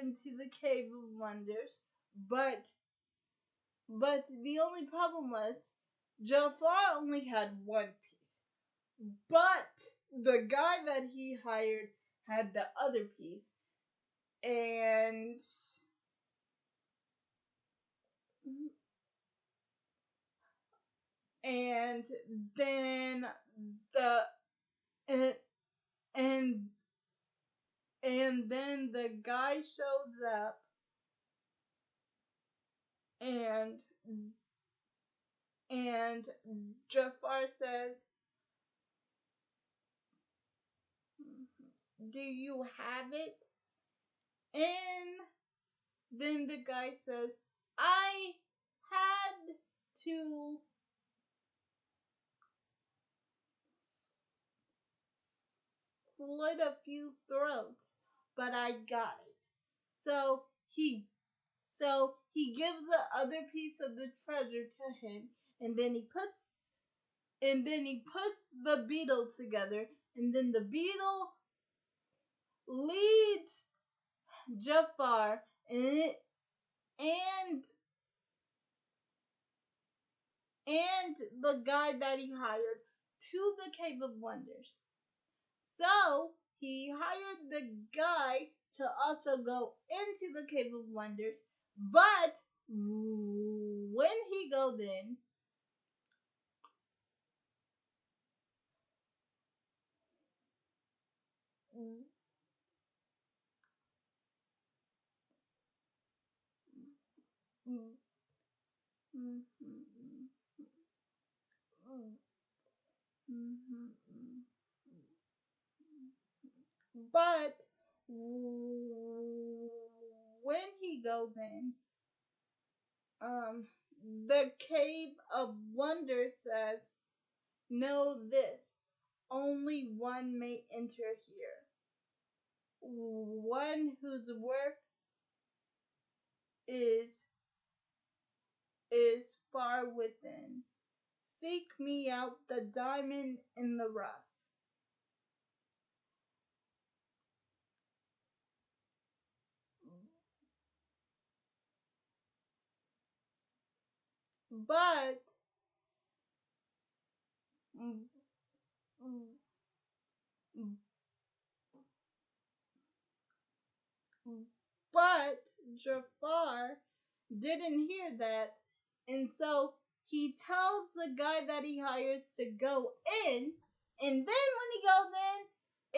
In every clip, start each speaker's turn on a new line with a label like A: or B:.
A: into the Cave of Wonders, but the only problem was Jafar only had one piece. But the guy that he hired had the other piece. And and then the and and, and then the guy shows up and and Jafar says, "Do you have it?" And then the guy says, "I had to slit a few throats, but I got it." So he gives the other piece of the treasure to him, and then he puts the beetle together, and then the beetle leads Jafar and and the guy that he hired to the Cave of Wonders. So he hired the guy to also go into the Cave of Wonders, but when he goes in, but when he goes in, the Cave of Wonder says, "Know this, only one may enter here. One whose worth is far within. Seek me out the diamond in the rough." But But Jafar didn't hear that, and so he tells the guy that he hires to go in, and then when he goes in,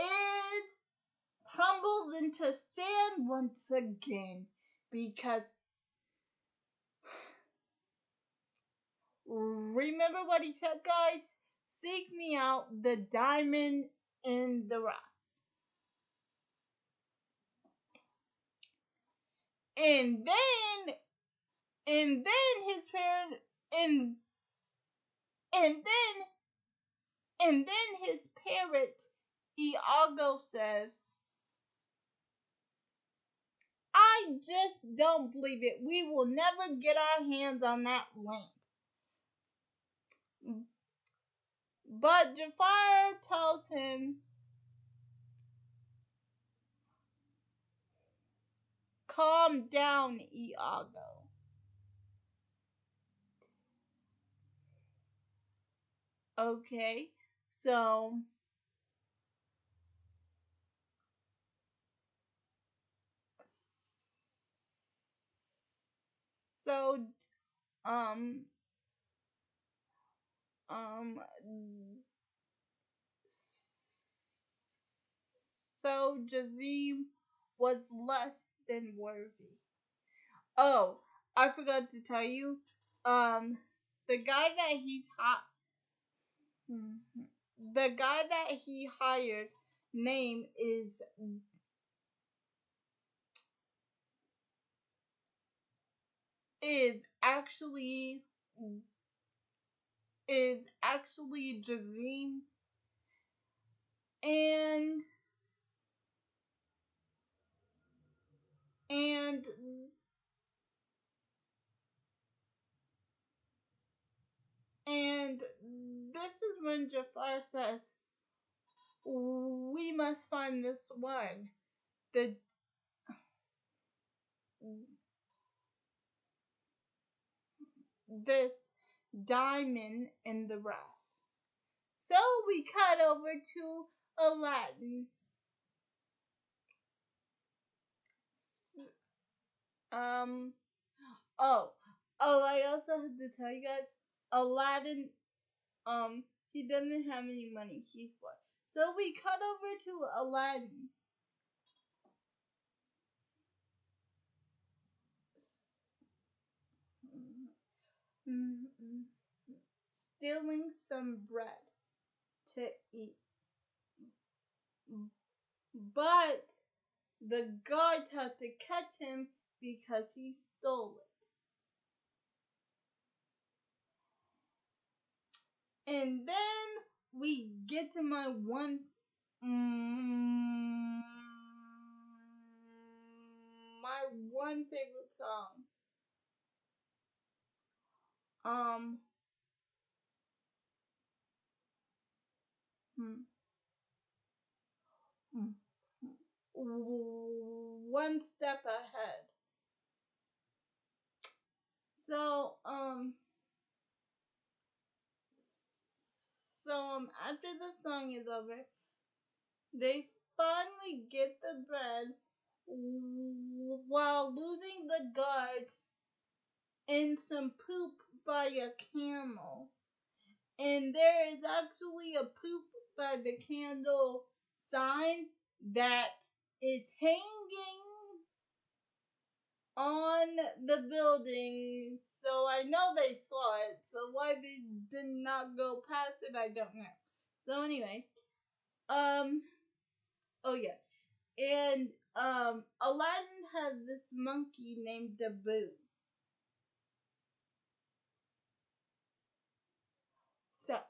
A: it crumbles into sand once again because remember what he said, guys? Seek me out the diamond in the rough. And then his parent and then his parrot Iago says, "I just don't believe it. We will never get our hands on that lamp." But Jafar tells him, "Calm down, Iago." Okay, so so um um so Jazim was less than worthy. Oh, I forgot to tell you, the guy that the guy that he hires name is actually Jazim, and and and this is when Jafar says, "We must find this one. The this diamond in the rough. So we cut over to Aladdin. Um. Oh. Oh. I also have to tell you guys, Aladdin. He doesn't have any money. He's poor. So we cut over to Aladdin. Stealing some bread to eat. But the guards have to catch him because he stole it. And then we get to my my one favorite song. One step ahead. So after the song is over, they finally get the bread while losing the guards and some poop by a camel. And there is actually a poop by the candle sign that is hanging on the building. So I know they saw it. So why they did not go past it, I don't know. So anyway, oh yeah. And Aladdin had this monkey named Abu. So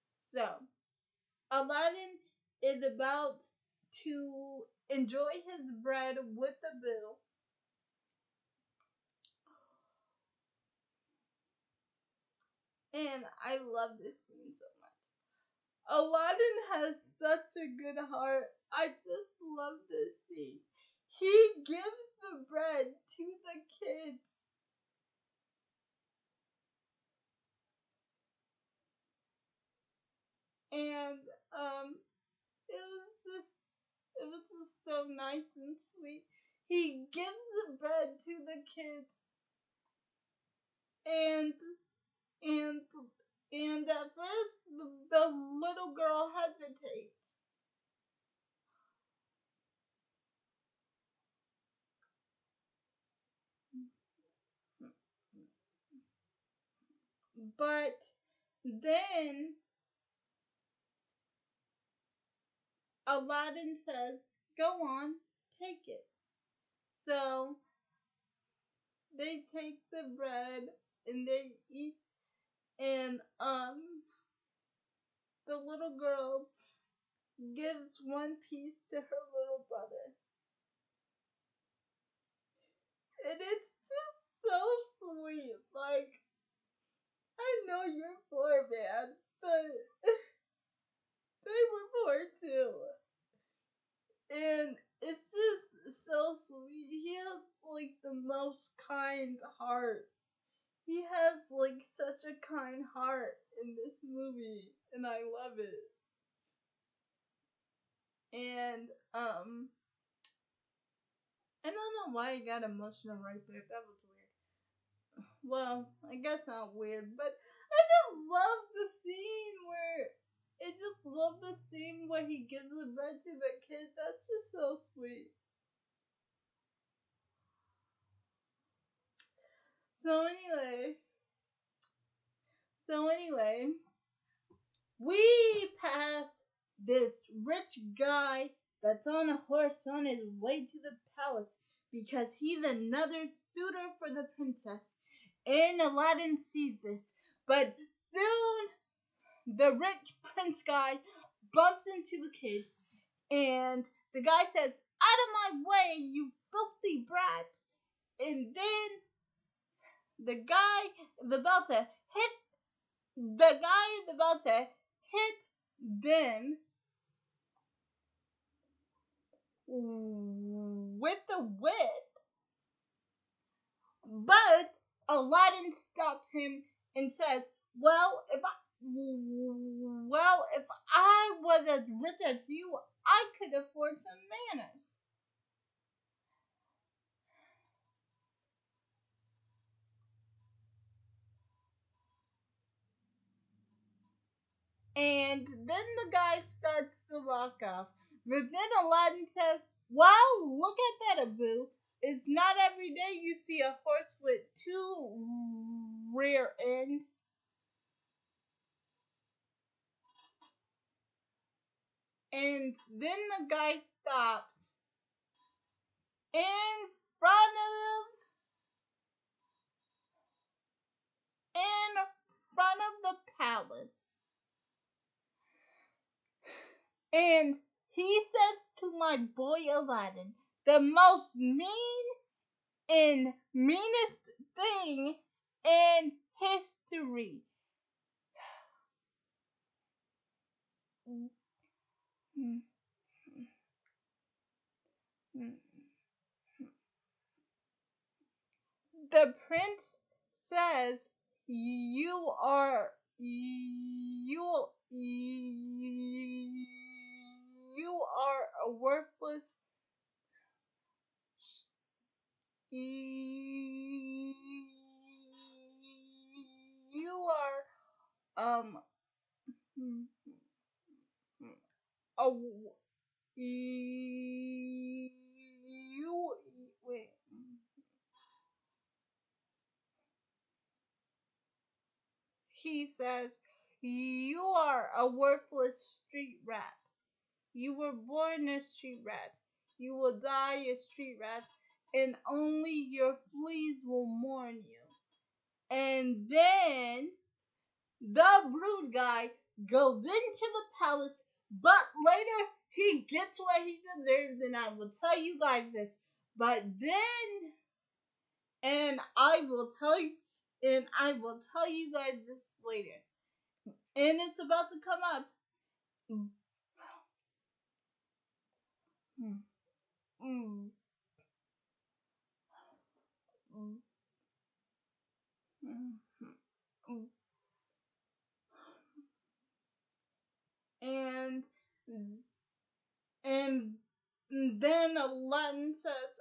A: so Aladdin is about to enjoy his bread with Abu. And I love this scene so much. Aladdin has such a good heart. I just love this scene. He gives the bread to the kids. And it was just so nice and sweet. He gives the bread to the kids, and and and at first the little girl hesitates. But then Aladdin says, "Go on, take it." So they take the bread and they eat, and the little girl gives one piece to her little brother. And it's just so sweet. Like, I know you're poor, man, but they were poor too. And it's just so sweet. He has like the most kind heart. He has like such a kind heart in this movie, and I love it. And I don't know why I got emotional right there. That was weird. Well, I guess not weird, but I just love the scene where he gives the bread to the kid. That's just so sweet. So anyway, so anyway, we pass this rich guy that's on a horse on his way to the palace because he's another suitor for the princess. And Aladdin sees this, but soon the rich prince guy bumps into the kids, and the guy says, "Out of my way, you filthy brats!" And then the guy is about to hit them with the whip, but Aladdin stops him and says, if I was as rich as you, I could afford some manners." And then the guy starts to walk off. But then Aladdin says, "Well, look at that, Abu. It's not every day you see a horse with two rear ends." And then the guy stops in front in front of the palace. And he says to my boy Aladdin, the most mean and meanest thing in history. The prince says, you are a worthless you are a you wait he says, "You are a worthless street rat. You were born a street rat. You will die a street rat, and only your fleas will mourn you." And then the brood guy goes into the palace, but later he gets what he deserves, and I will tell you guys this. But then, and I will tell you guys this later. And it's about to come up. Mm, mm, mm, mm, mm. And and then Aladdin says,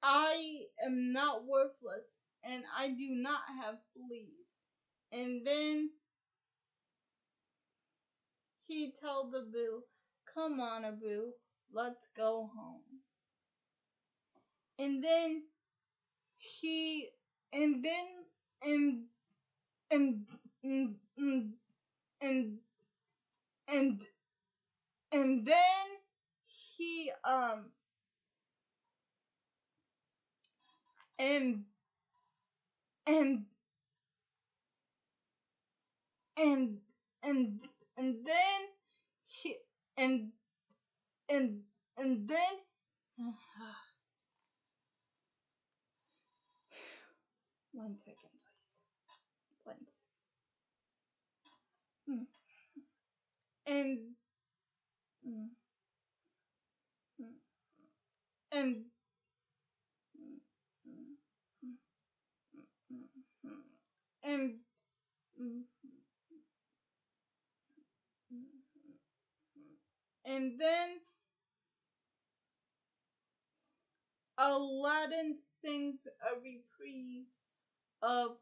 A: "I am not worthless, and I do not have fleas." And then he told Abu, "Come on, Abu, let's go home." And then he, and then, and and and and and and, and then he and and and and and then he and and and then one second, please. One second. And mm, mm, and and and then Aladdin sings a reprise of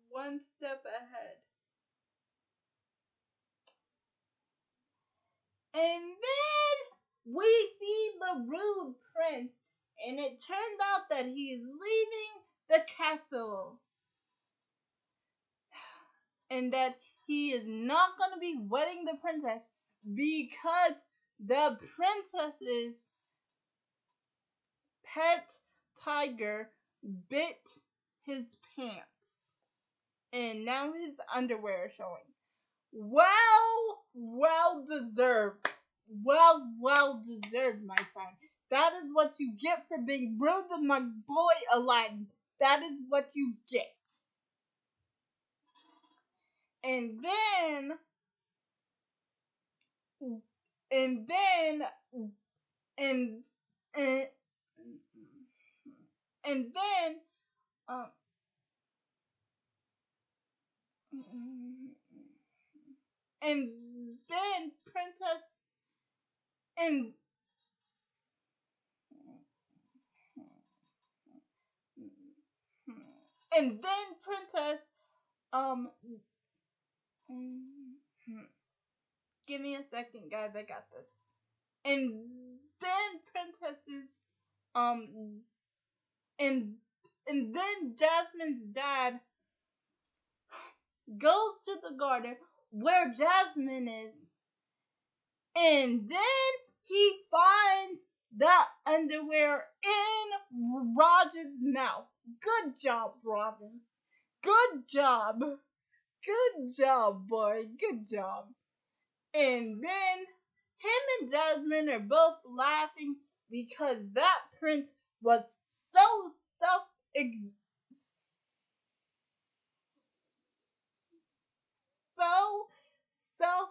A: One Step Ahead. And then we see the rude prince, and it turns out that he is leaving the castle, and that he is not going to be wedding the princess because the princess's pet tiger bit his pants, and now his underwear is showing. Well deserved. Well deserved, my friend. That is what you get for being rude to my boy Aladdin. That is what you get. And then and then and and and then um and then princess and and then princess um give me a second, guys, I got this. And then princesses um and and then Jasmine's dad goes to the garden where Jasmine is, and then he finds the underwear in Roger's mouth. Good job, Roger. Good job. Good job, boy. Good job. And then him and Jasmine are both laughing because that prince was so self so self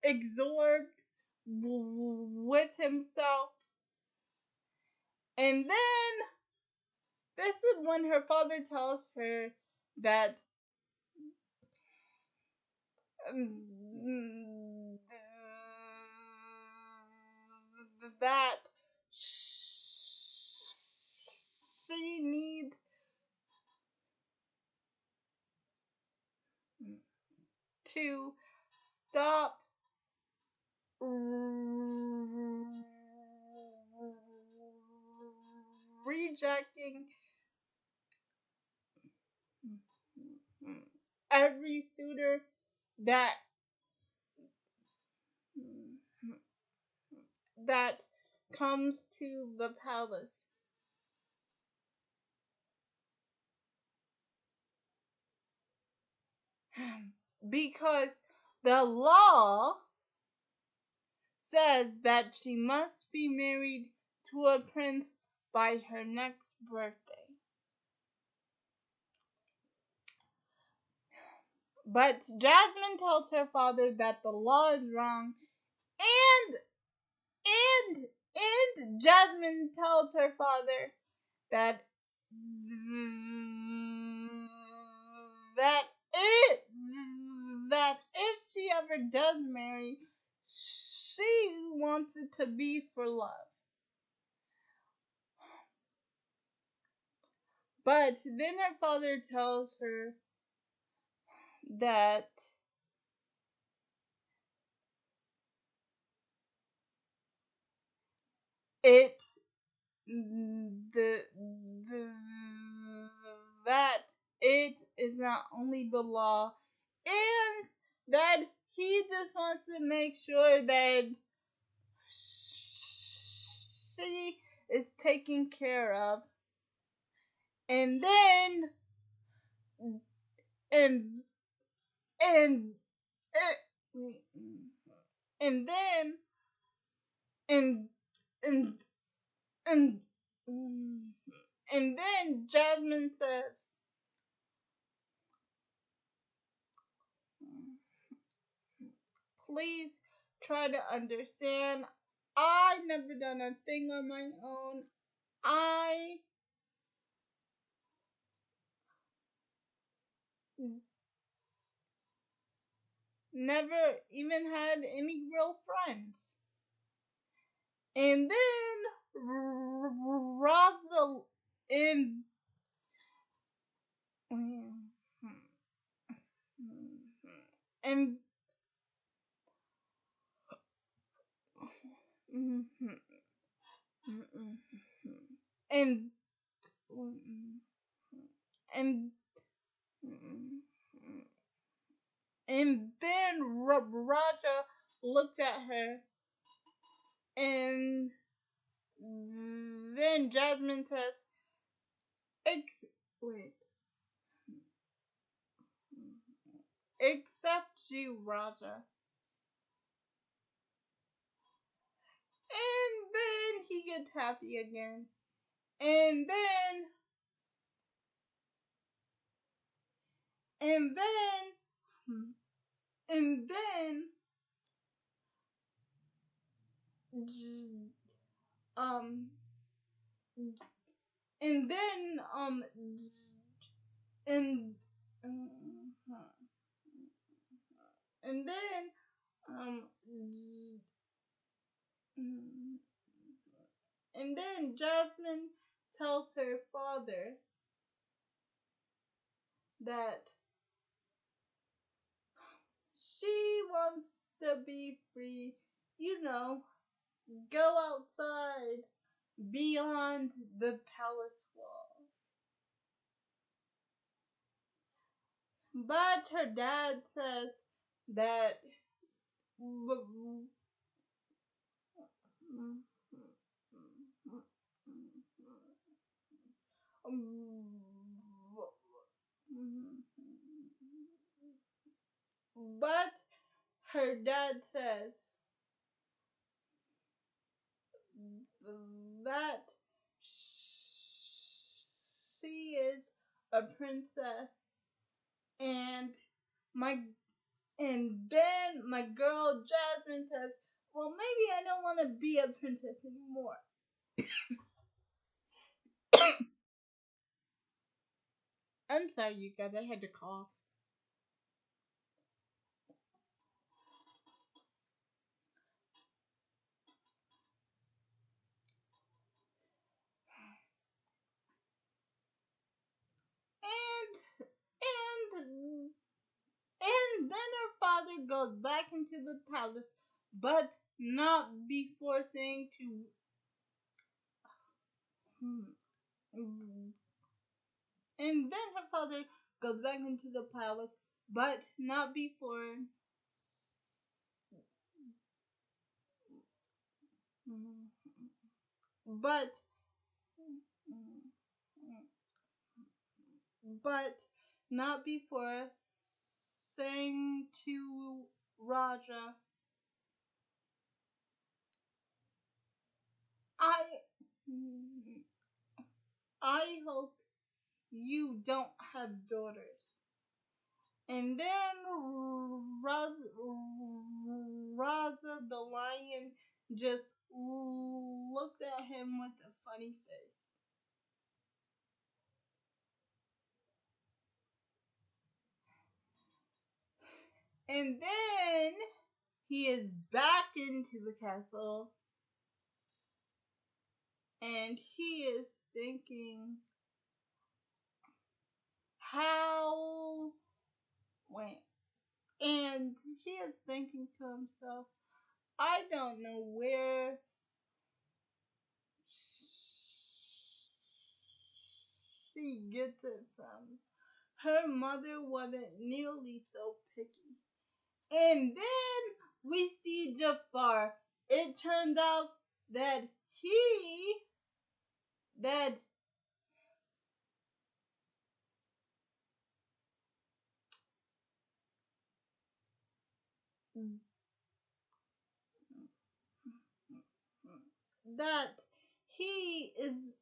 A: absorbed with himself. And then this is when her father tells her that um, that she needs to stop rejecting every suitor that that comes to the palace, because the law says that she must be married to a prince by her next birthday. But Jasmine tells her father that the law is wrong, and and Jasmine tells her father that that it that if she ever does marry, she wants it to be for love. But then her father tells her that it the that it is not only the law, and that he just wants to make sure that she is taken care of. And then and and and then and and and and then Jasmine says, please try to understand. I never done a thing on my own. I never even had any real friends. And then Rosal and and and and and then Raja looked at her, and then Jasmine says, wait, except you, Raja." And then he gets happy again. And then and then and then um and then and and then um and then Jasmine tells her father that she wants to be free, you know, go outside beyond the palace walls. But her dad says that but her dad says that she is a princess, and my and then my girl Jasmine says, well, maybe I don't want to be a princess anymore. I'm sorry, you guys, I had to cough. And and and then her father goes back into the palace, but not before saying to and then her father goes back into the palace, but not before but but not before saying to Raja, I I hope you don't have daughters. And then Raza the lion just looks at him with a funny face. And then he is back into the castle and he is thinking how wait and he is thinking to himself, I don't know where she gets it from. Her mother wasn't nearly so picky. And then we see Jafar. It turns out that that that he is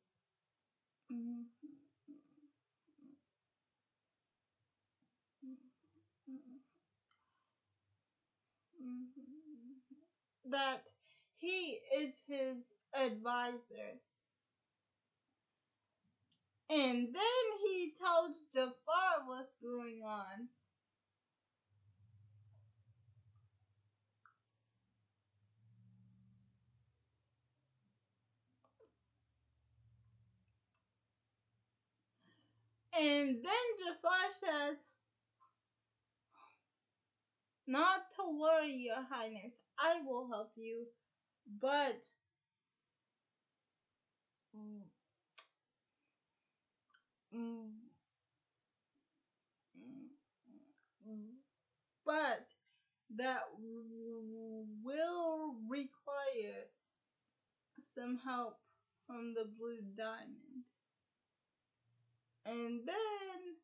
A: that he is his advisor. And then he told Jafar what's going on. And then Jafar says, not to worry, Your Highness, I will help you, but but that will require some help from the blue diamond. And then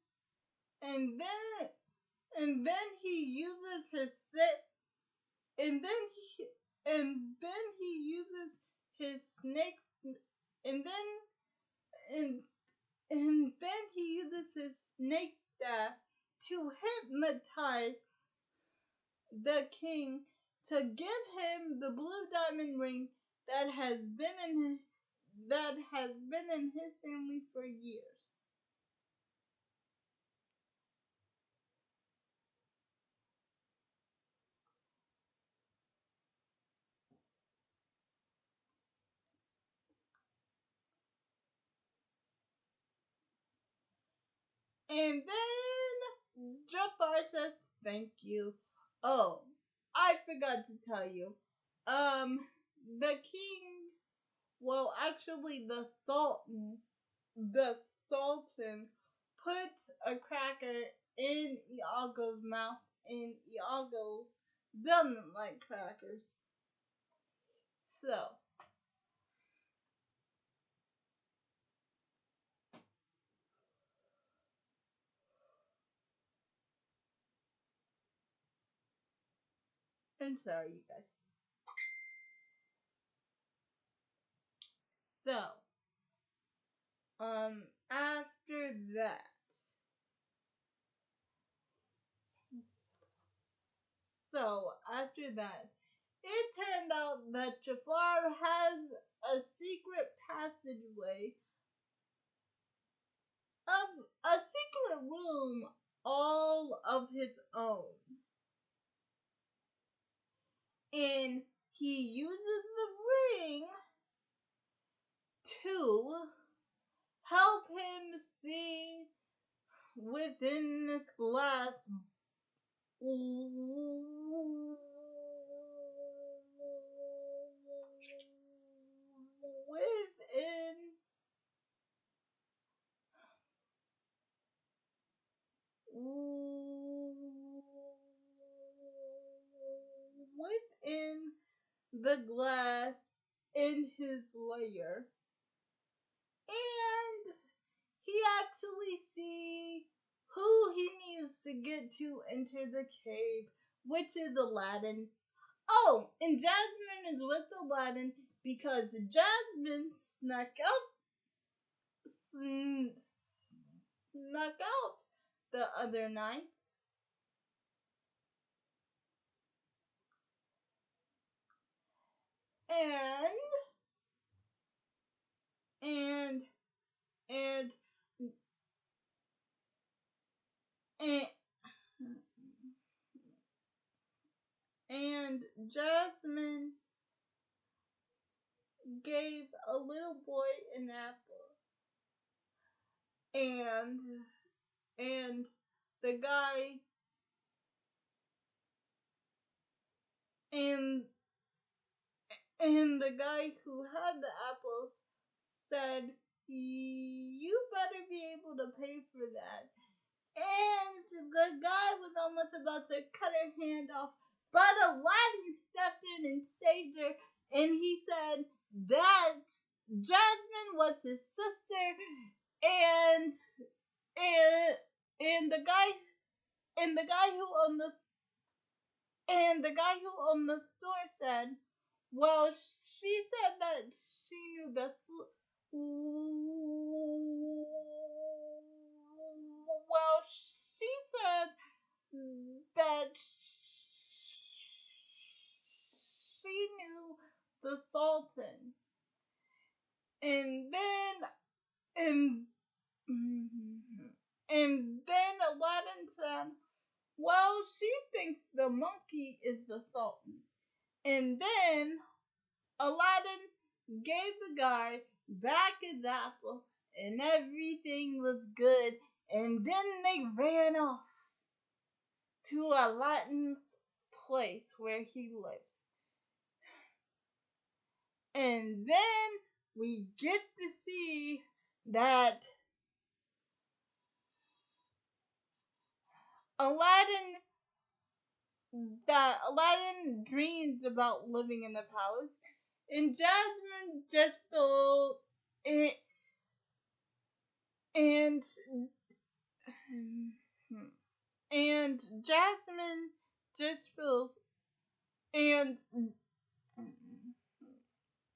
A: and then he uses his and then he uses his snakes and then and and then he uses his snake staff to hypnotize the king to give him the blue diamond ring that has been in his family for years. And then Jafar says, "Thank you." Oh, I forgot to tell you. The king, well, actually, the Sultan put a cracker in Iago's mouth, and Iago doesn't like crackers. So, I'm sorry, you guys. So, after that, it turned out that Jafar has a secret passageway of a secret room all of his own. And he uses the ring to help him see within this glass within the glass in his lair, and he actually see who he needs to get to enter the cave, which is Aladdin. Oh, and Jasmine is with Aladdin because Jasmine snuck out the other night, and and and and and Jasmine gave a little boy an apple, and and the guy and and the guy who had the apples said, "You better be able to pay for that." And the guy was almost about to cut her hand off, but Aladdin stepped in and saved her, and he said that Jasmine was his sister, and and, and the guy and the guy who owned the store said, well, she said that she knew well, she said that she knew the Sultan. And then and and then Aladdin said, well, she thinks the monkey is the Sultan. And then Aladdin gave the guy back his apple, and everything was good. And then they ran off to Aladdin's place where he lives. And then we get to see that Aladdin Aladdin dreams about living in the palace, and Jasmine just felt it, and and Jasmine just feels and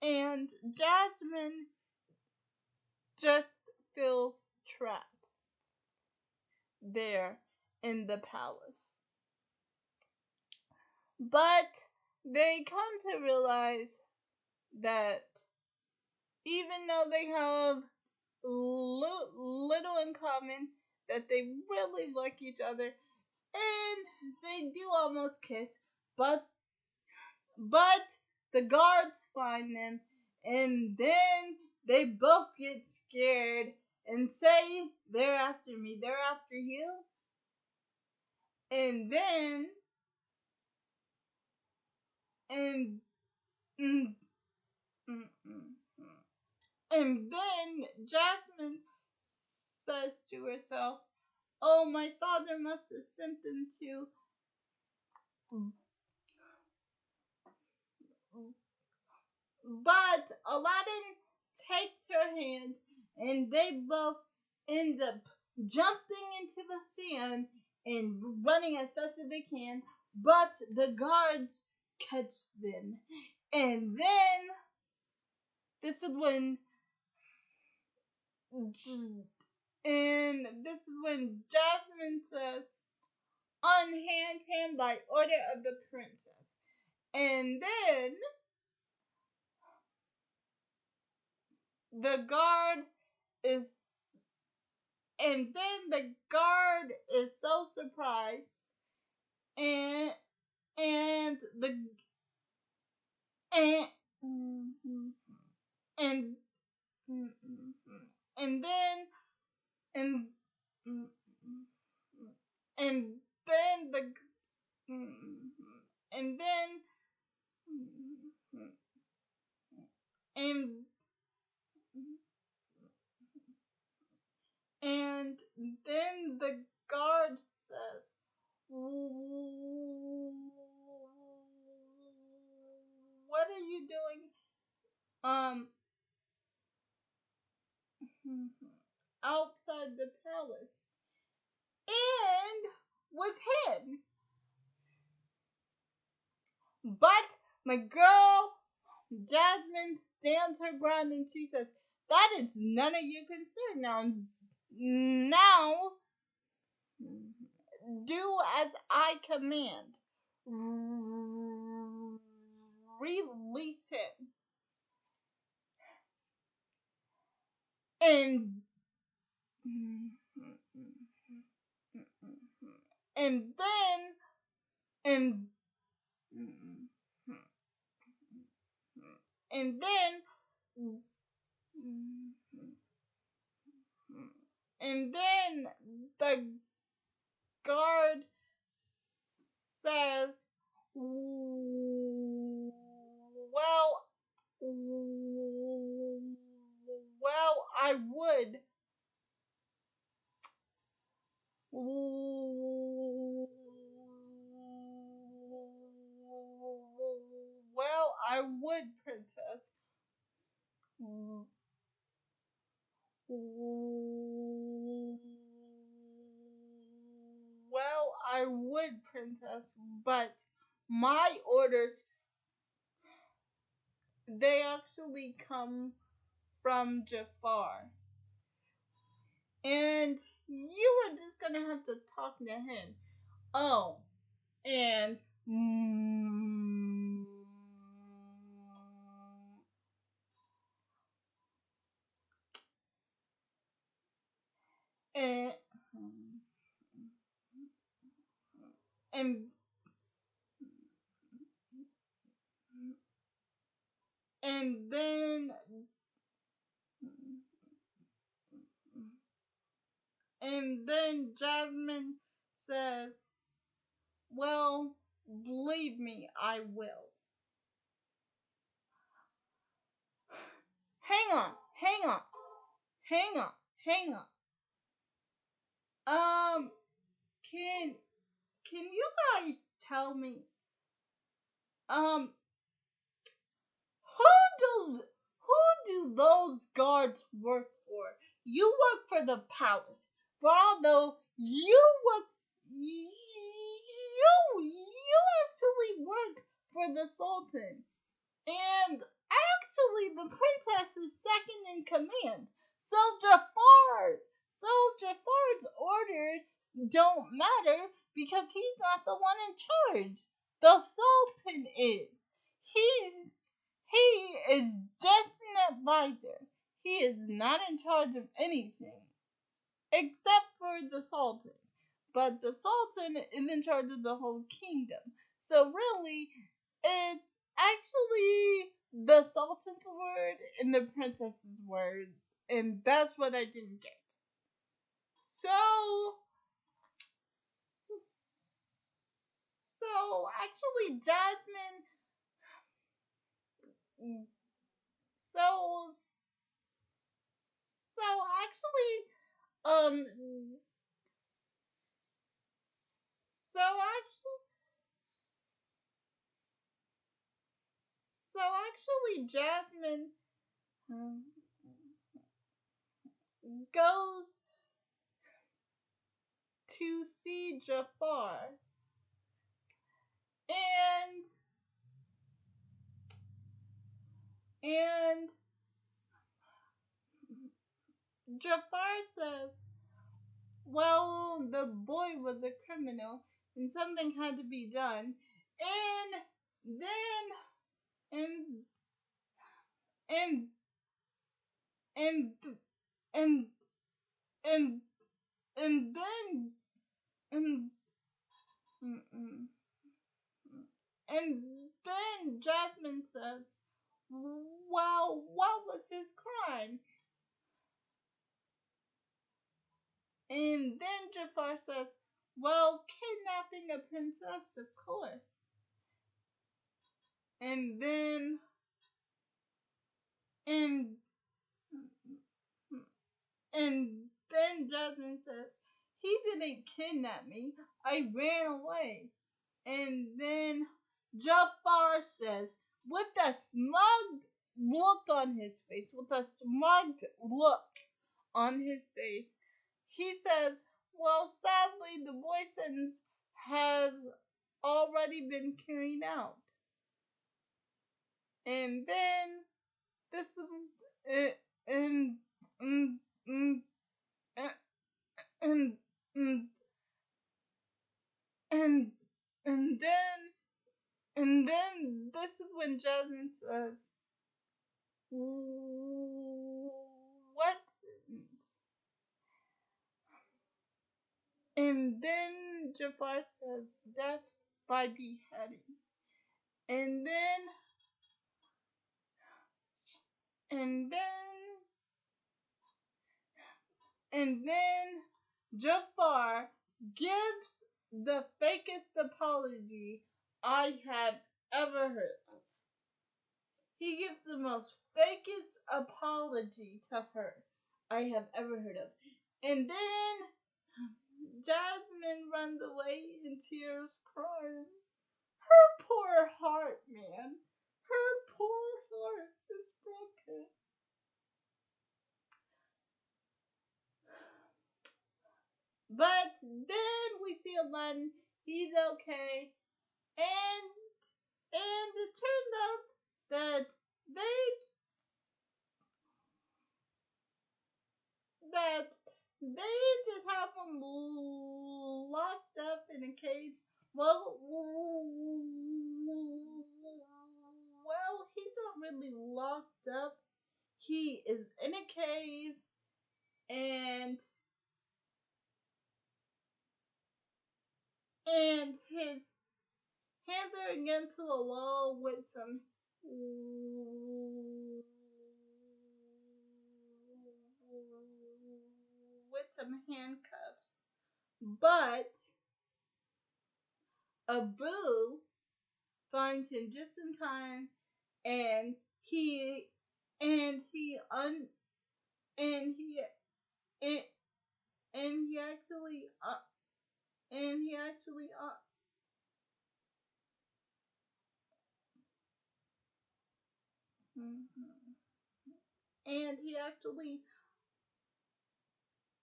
A: and Jasmine just feels trapped there in the palace. But they come to realize that even though they have little in common, that they really like each other and they do almost kiss, but the guards find them and then they both get scared and say, "They're after me, they're after you." And then and mm, mm, mm, mm. And then Jasmine says to herself, "Oh, my father must have sent them to." But Aladdin takes her hand and they both end up jumping into the sand and running as fast as they can. But the guards catch them. And then this is when Jasmine says, "Unhand him by order of the princess." And then the guard is the guard is so surprised and and the and and and then and and then the and then and and then the guard says, "What are you doing outside the palace and with him?" But my girl Jasmine stands her ground and she says, "That is none of your concern. Now do as I command. Release him." And and then and and then and then the guard says, "Well, I would. Well, I would, princess. Well, I would, princess, but my orders, they actually come from Jafar. And you were just gonna have to talk to him. Oh, and and and and then Jasmine says, "Well, believe me, I will." Hang on, hang on, hang on, hang on. Um, can you guys tell me, um, who do those guards work for? You work for the palace. For although you actually work for the Sultan. And actually the princess is second in command. So Jafar's orders don't matter because he's not the one in charge. The Sultan is. He's He is just an advisor. He is not in charge of anything except for the Sultan. But the Sultan is in charge of the whole kingdom. So really, it's actually the Sultan's word and the princess's word. And that's what I didn't get. So, actually, Jasmine. So, actually, um, so actually, Jasmine um, goes to see Jafar, and and Jafar says, "Well, the boy was a criminal, and something had to be done." And then and and and and and and then and and then Jasmine says, "Well, what was his crime?" And then Jafar says, "Well, kidnapping a princess, of course." And then and and then Jasmine says, "He didn't kidnap me. I ran away." And then Jafar says, with a smug look on his face, he says, "Well, sadly, the boy sentence has already been carried out." And then this and and and and and and and then this is when Jasmine says, "What sentence?" And then Jafar says, "Death by beheading." And then and then and then Jafar gives the fakest apology I have ever heard of. He gives the most fakest apology to her I have ever heard of. And then Jasmine runs away in tears, crying. Her poor heart, man. Her poor heart is broken. But then we see Aladdin. He's okay. And it turns out that they that they just have him locked up in a cage. He's not really locked up. He is in a cave, and his hands are against the wall with some handcuffs. But Abu finds him just in time, and he and he un and he and, and he actually and he actually and he actually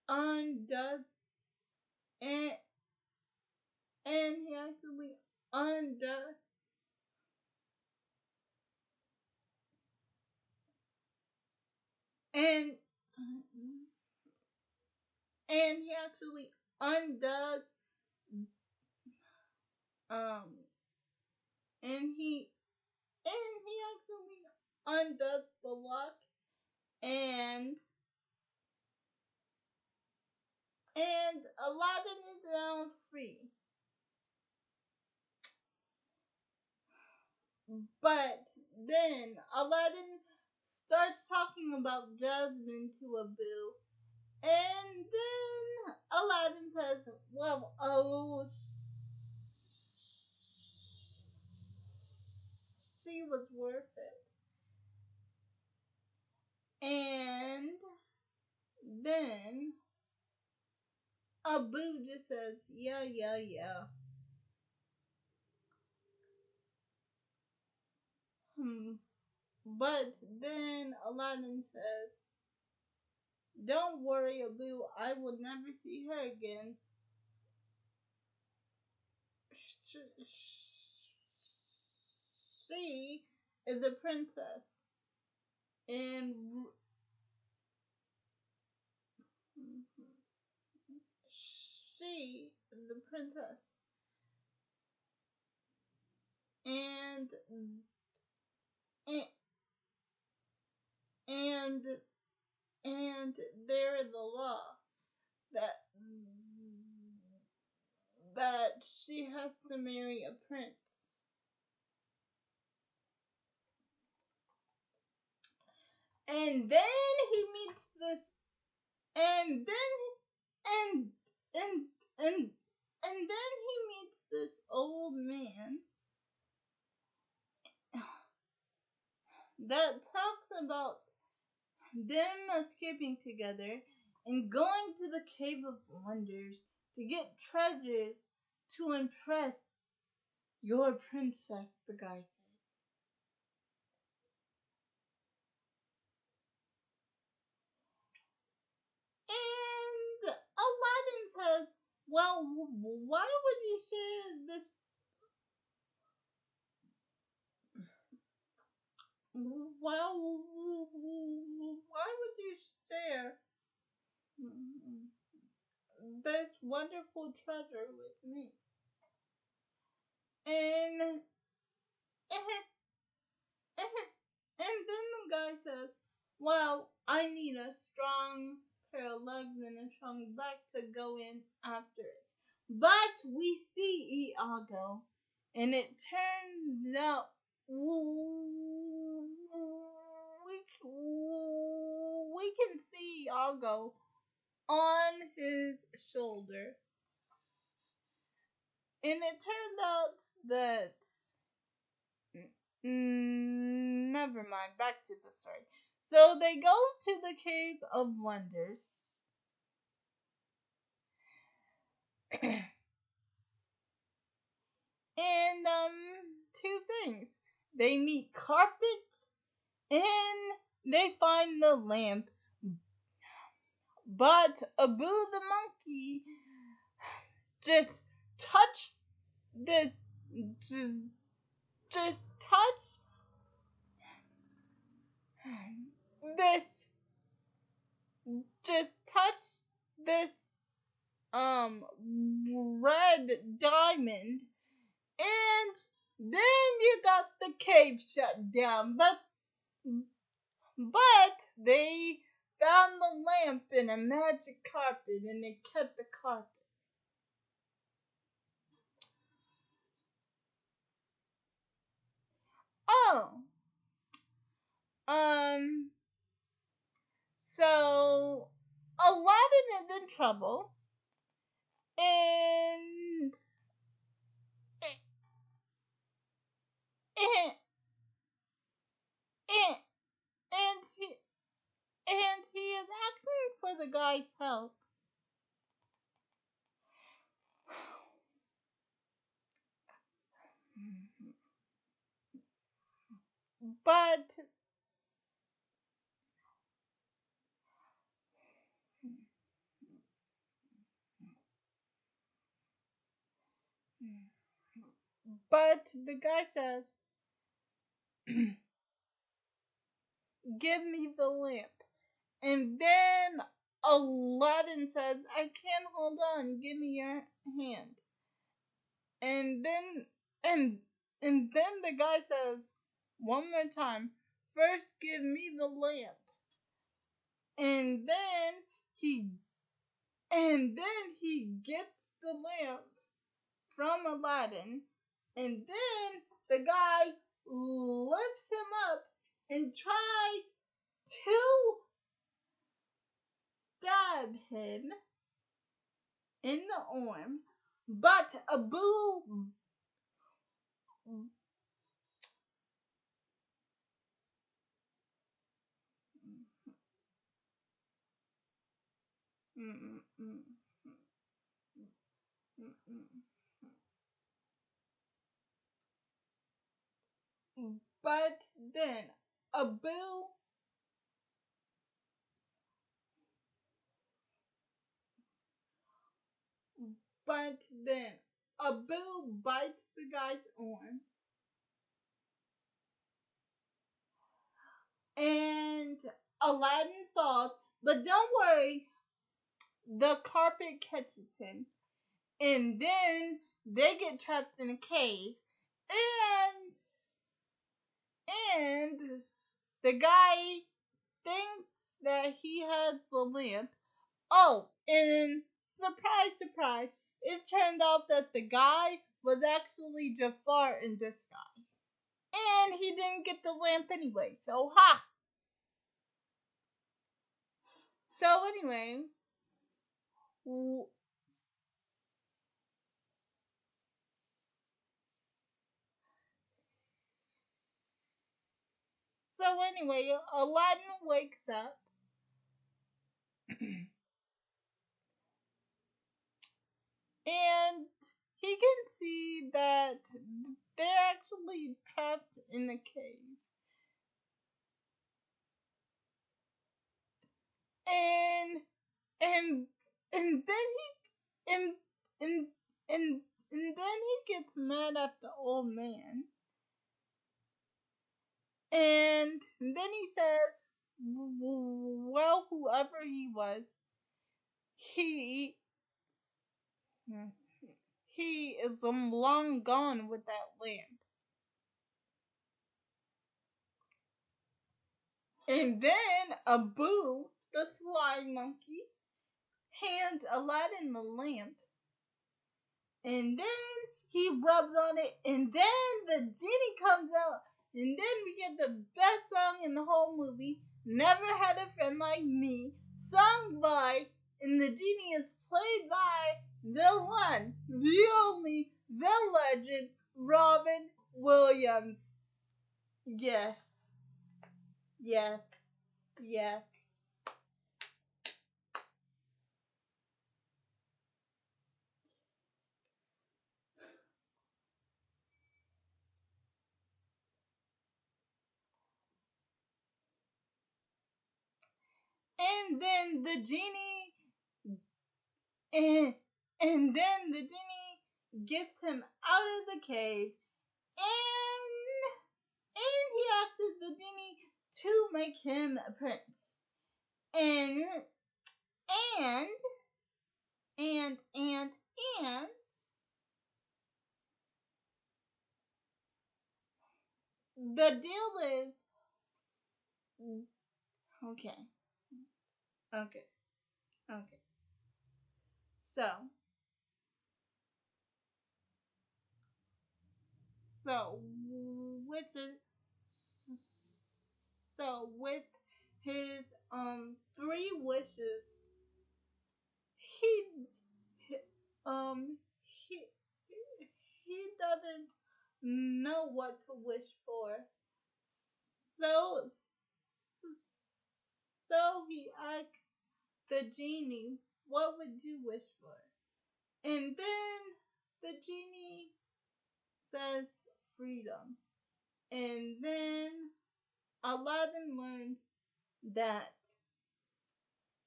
A: undoes and he actually undoes and he actually undoes um and he actually undoes the lock, and Aladdin is now free. But then Aladdin starts talking about Jasmine to Abu, and then Aladdin says, "Well, oh, she was worth it." And then Abu just says, "Yeah, yeah, yeah." But then Aladdin says, "Don't worry, Abu, I will never see her again. She is a princess, and she is a princess, and and and, and there is the law that she has to marry a prince." And then he meets this, and then and and and and then he meets this old man that talks about them escaping together and going to the Cave of Wonders to get treasures to impress your princess, the guy says. And Aladdin says, "Well, why would you share this? Well, why would you share this wonderful treasure with me?" And and then the guy says, "Well, I need a strong pair of legs and a strong back to go in after it." But we see Iago, and it turns out we can see Iago on his shoulder. And it turned out that never mind, back to the story. So they go to the Cave of Wonders. And two things. They meet Carpet and they find the lamp. But Abu the monkey just touched this just touch this just touch this red diamond, and then you got the cave shut down. But they found the lamp in a magic carpet, and they kept the carpet. Oh, um so Aladdin is in trouble, and and and, and he is asking for the guy's help. But the guy says, "Give me the lamp." And then Aladdin says, "I can't hold on. Give me your hand." And then and then the guy says one more time, first give me the lamp. And then he gets the lamp from Aladdin, and then the guy lifts him up and tries to stab him in the arm, but Abu but then Abu but then Abu bites the guy's arm, and Aladdin falls, but don't worry, the carpet catches him, and then they get trapped in a cave, and the guy thinks that he has the lamp. Oh, and surprise, surprise, it turned out that the guy was actually Jafar in disguise. And he didn't get the lamp anyway, so ha! So anyway, Aladdin wakes up and he can see that they're actually trapped in the cave. And and and then he and and and then he gets mad at the old man. And then he says, well, whoever he was, he he is long gone with that lamp. And then Abu, the sly monkey, hands Aladdin the lamp. And then he rubs on it, and then the genie comes out. And then we get the best song in the whole movie, Never Had a Friend Like Me, sung by, and the genie is played by the one, the only, the legend, Robin Williams. Yes. Yes. Yes. And then the genie and, and then the genie gets him out of the cave, and he asks the genie to make him a prince. And and and and and the deal is okay. Okay. Okay. So so with it so with his three wishes, he um he he doesn't know what to wish for. So so he asks the genie, "What would you wish for?" And then the genie says freedom. And then Aladdin learns that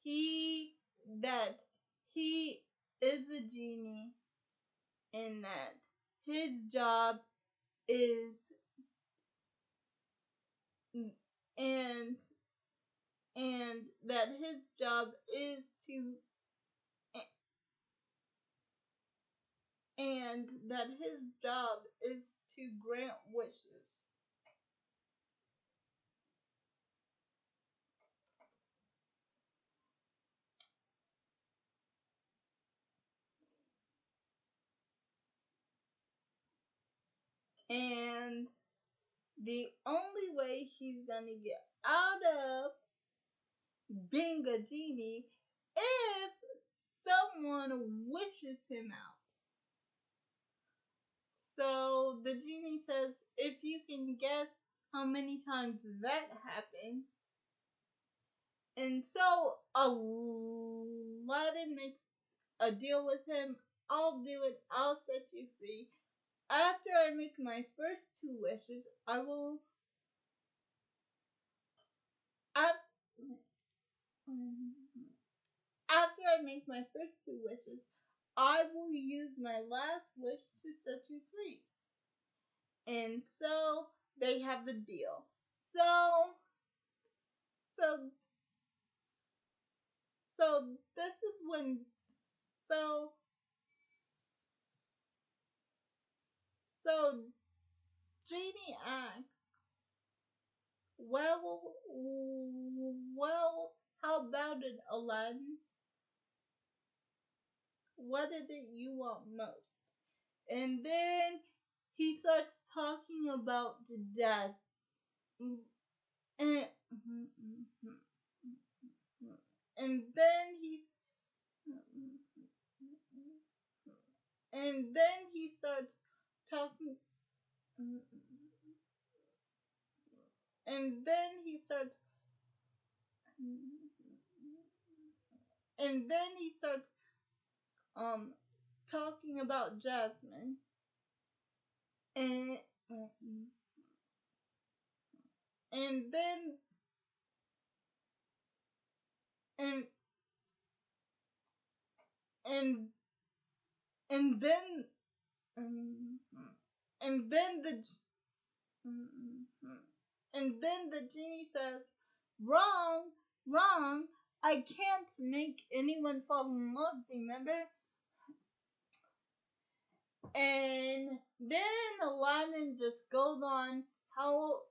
A: he that he is a genie, and that his job is and and that his job is to and that his job is to grant wishes. And the only way he's gonna get out of being a genie if someone wishes him out. So the genie says, if you can guess how many times that happened. And so Aladdin makes a deal with him. I'll do it. I'll set you free. After I make my first two wishes, I will. After I make my first two wishes, I will use my last wish to set you free. And so they have a deal. So, so this is when, so, so Genie asks, well, how about it, Aladdin? What is it you want most? And then he starts talking about death. And, and then he starts talking. And then he starts. And then he starts talking about Jasmine. And and then and and and then and then the and then the genie says, "Wrong, wrong. I can't make anyone fall in love. Remember?" And then Aladdin just goes on how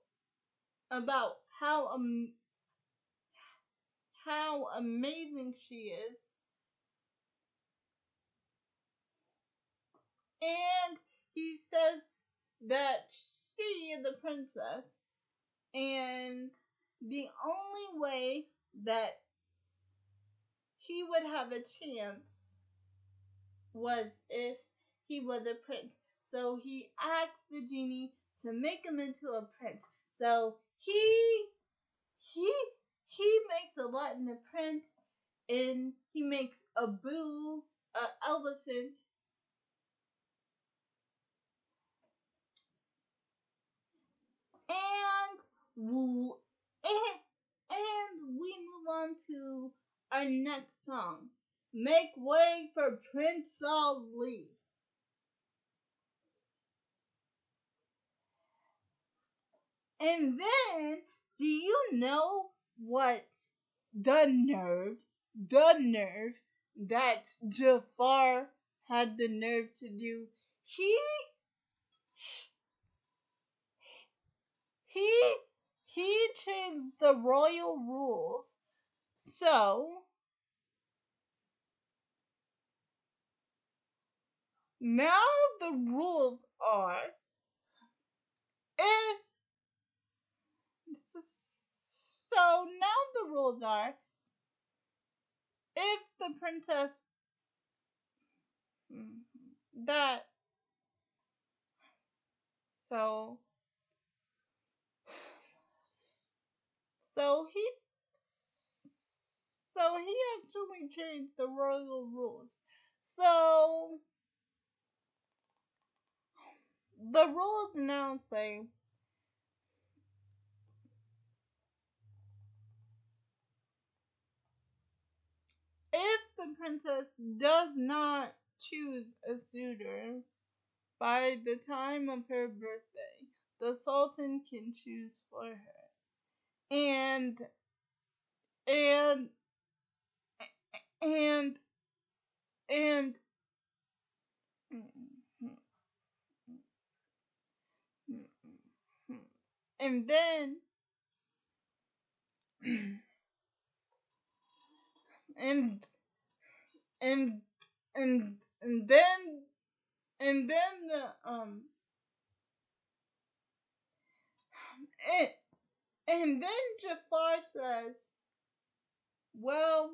A: about how amazing she is, and he says that she is the princess, and the only way that he would have a chance was if he was a prince. So he asked the genie to make him into a prince. So he he makes Aladdin a prince, and he makes Abu an elephant. And and we move on to our next song. Make way for Prince Ali. And then, do you know what the nerve that Jafar had the nerve to do? He he he changed the royal rules. So now the rules are, if so now the rules are, if the princess that so so he actually changed the royal rules. So the rules now say, if the princess does not choose a suitor by the time of her birthday, the sultan can choose for her. And and and and and then and and and then the and, and then Jafar says, well,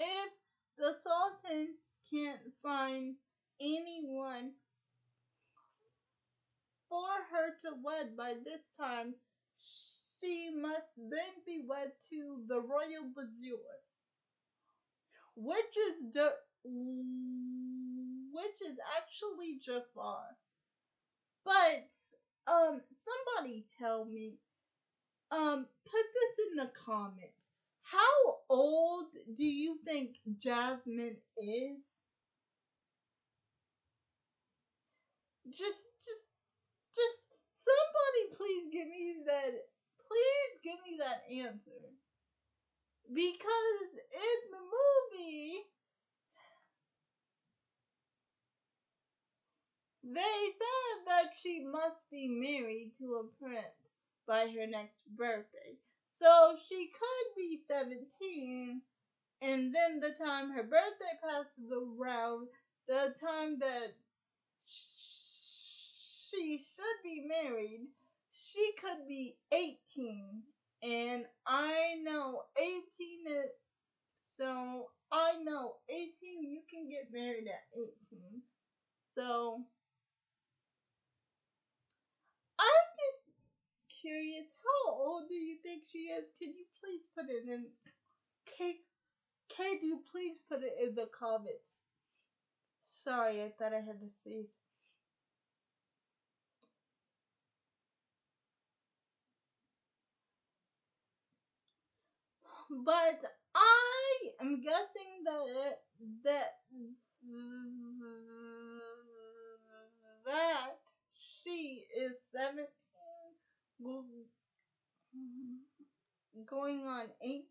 A: if the Sultan can't find anyone for her to wed by this time, she must then be wed to the royal vizier, which is which is actually Jafar. But somebody tell me, put this in the comments. How old do you think Jasmine is? Just somebody please give me that. Please give me that answer. Because in the movie, they said that she must be married to a prince by her next birthday. So she could be 17, and then the time her birthday passes around, the time that she should be married, she could be 18. And I know 18 is, so I know 18, you can get married at 18. So I'm just curious, how old do you think she is? Can you please put it in? Can you please put it in the comments? Sorry, I thought I had to sneeze. But I am guessing that that she is 17, going on 18.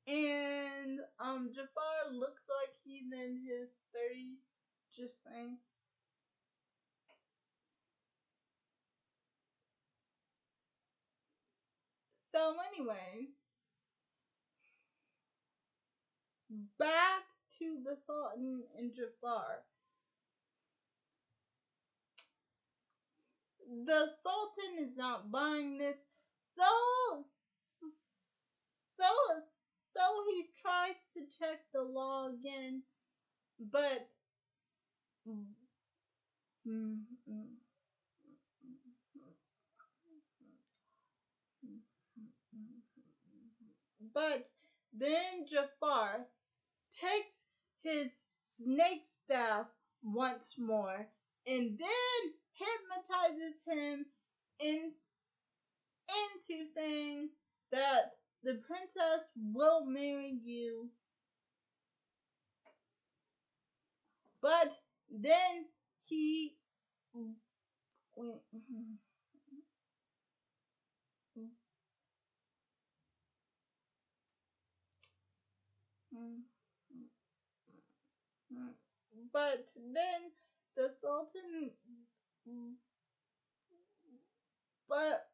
A: And Jafar looks like he's in his 30s. Just saying. So anyway, back to the Sultan and Jafar. The Sultan is not buying this, so so so he tries to check the law again, but but then Jafar takes his snake staff once more and then hypnotizes him in, into saying that the princess will marry you. But then he but then the Sultan but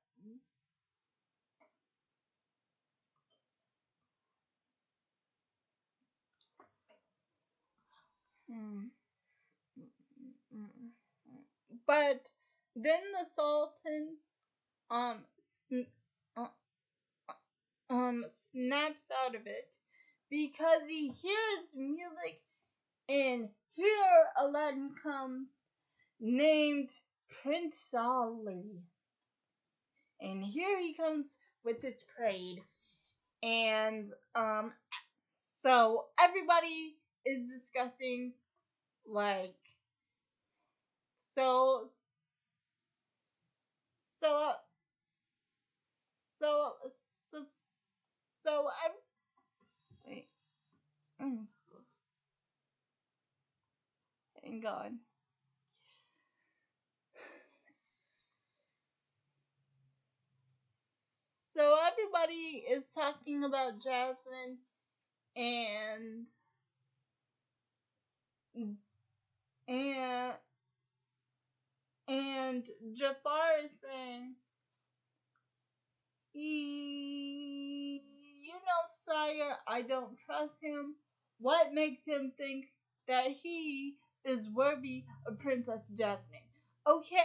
A: but then the Sultan um uh, snaps out of it because he hears music, and here Aladdin comes, named Prince Ali. And here he comes with his parade. And so everybody is discussing, like, so so so so so wait, hang on. So everybody is talking about Jasmine, and and and Jafar is saying, you know, sire, I don't trust him. What makes him think that he is worthy of Princess Jasmine? Okay,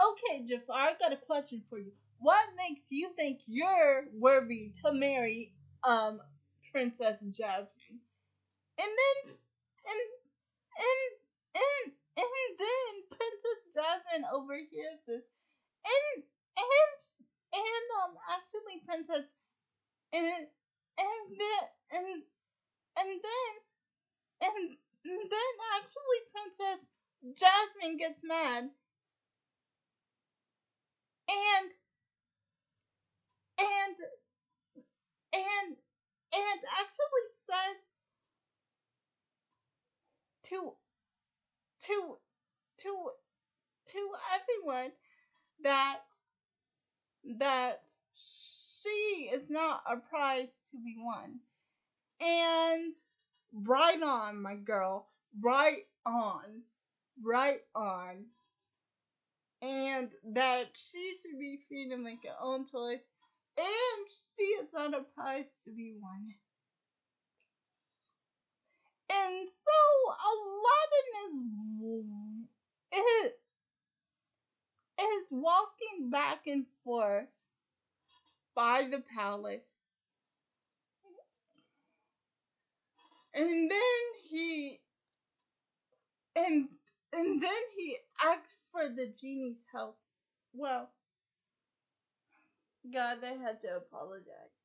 A: okay, Jafar, I got a question for you. What makes you think you're worthy to marry Princess Jasmine? And then and and then Princess Jasmine overhears this and actually Princess and then and then and then actually Princess Jasmine gets mad and and and actually says to to to everyone that she is not a prize to be won. And right on, my girl, right on, right on. And that she should be free to make her own choice, and she is not a prize to be won. And so Aladdin is walking back and forth by the palace, and then he and and then he asks for the genie's help. Well, God, I had to apologize.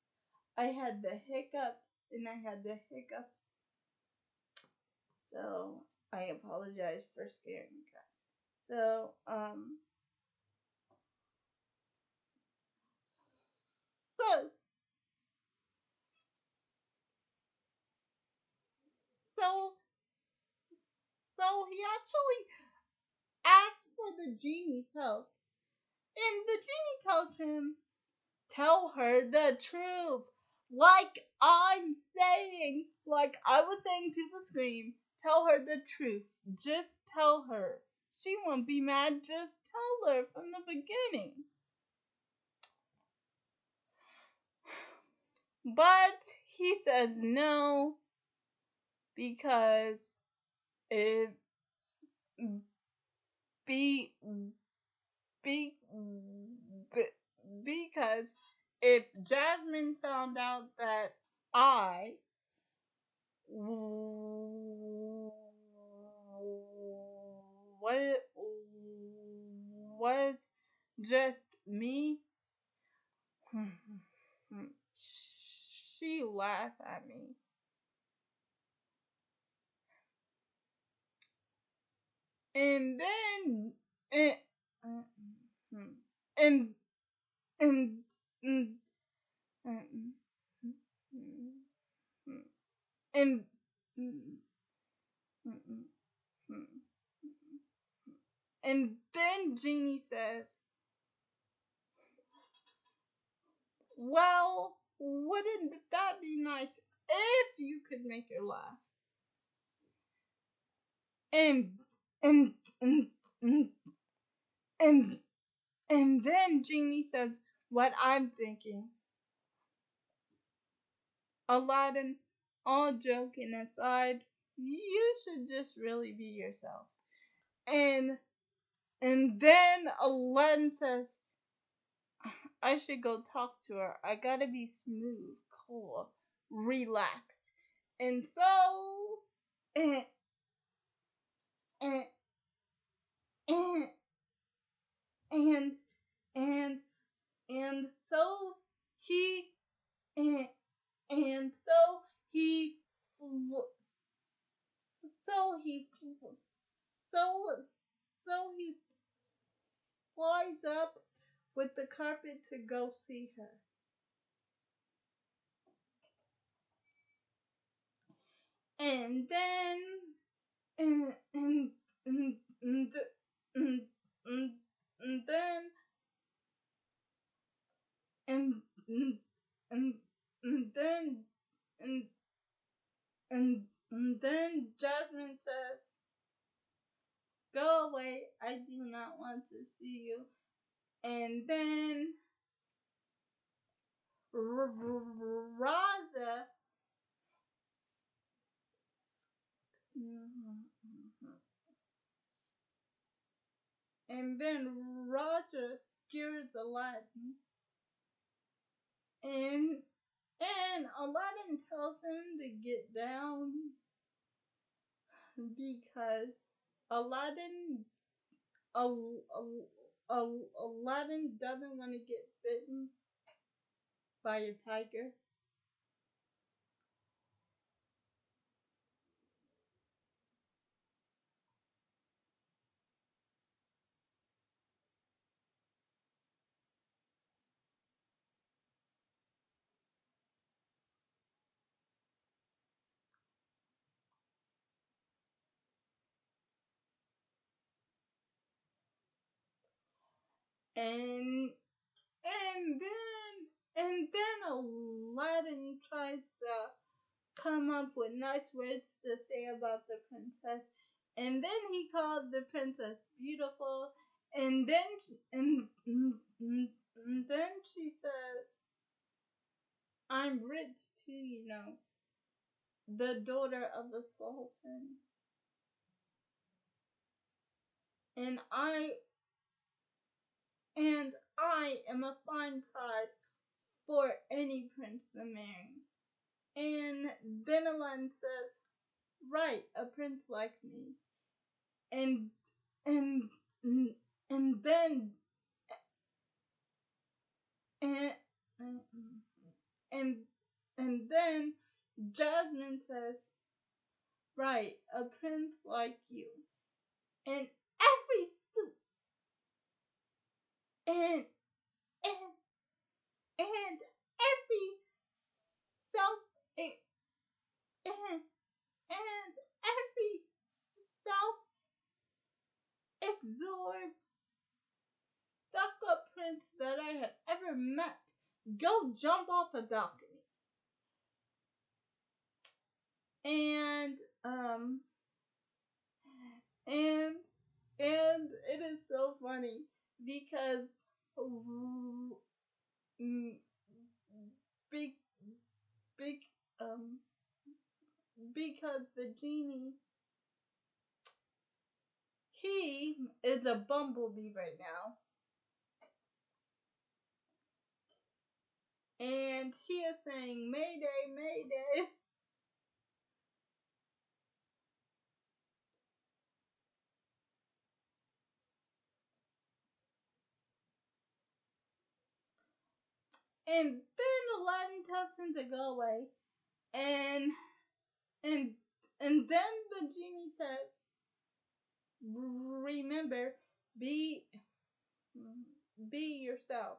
A: I had the hiccups and I had the hiccup. So I apologize for scaring you guys. So so so so he actually asks for the genie's help, and the genie tells him, "Tell her the truth." Like I'm saying, like I was saying to the screen, tell her the truth. Just tell her. She won't be mad. Just tell her from the beginning. But he says no because it's be be, be because if Jasmine found out that I what was just me, she laughed at me. And then and and and and and and then Genie says, "Well, wouldn't that be nice if you could make her laugh?" And and and and and, and then Genie says, "What I'm thinking, Aladdin, all joking aside, you should just really be yourself." And then Aladdin says, "I should go talk to her. I gotta be smooth, cool, relaxed." And so, and and and and and, and so he and, and so he so he so he flies up with the carpet to go see her. And then and and and and, and, and, and then and and and, and then and, and then Jasmine says, "Go away, I do not want to see you." And then Raza And then Roger scares Aladdin. And Aladdin tells him to get down because Aladdin Aladdin doesn't want to get bitten by a tiger. And and then Aladdin tries to come up with nice words to say about the princess. And then he called the princess beautiful. And then and then she says, "I'm rich too, you know, the daughter of a sultan, and I am a fine prize for any prince to marry." And then Aladdin says, "Right, a prince like me." And and and then and and and then Jasmine says, "Right, a prince like you." And every and and and every self and and every self-absorbed stuck-up prince that I have ever met go jump off a balcony. And and and it is so funny because mm, big big um because the genie, he is a bumblebee right now, and he is saying Mayday, Mayday. And then Aladdin tells him to go away, and and and then the genie says, "Remember, be be yourself."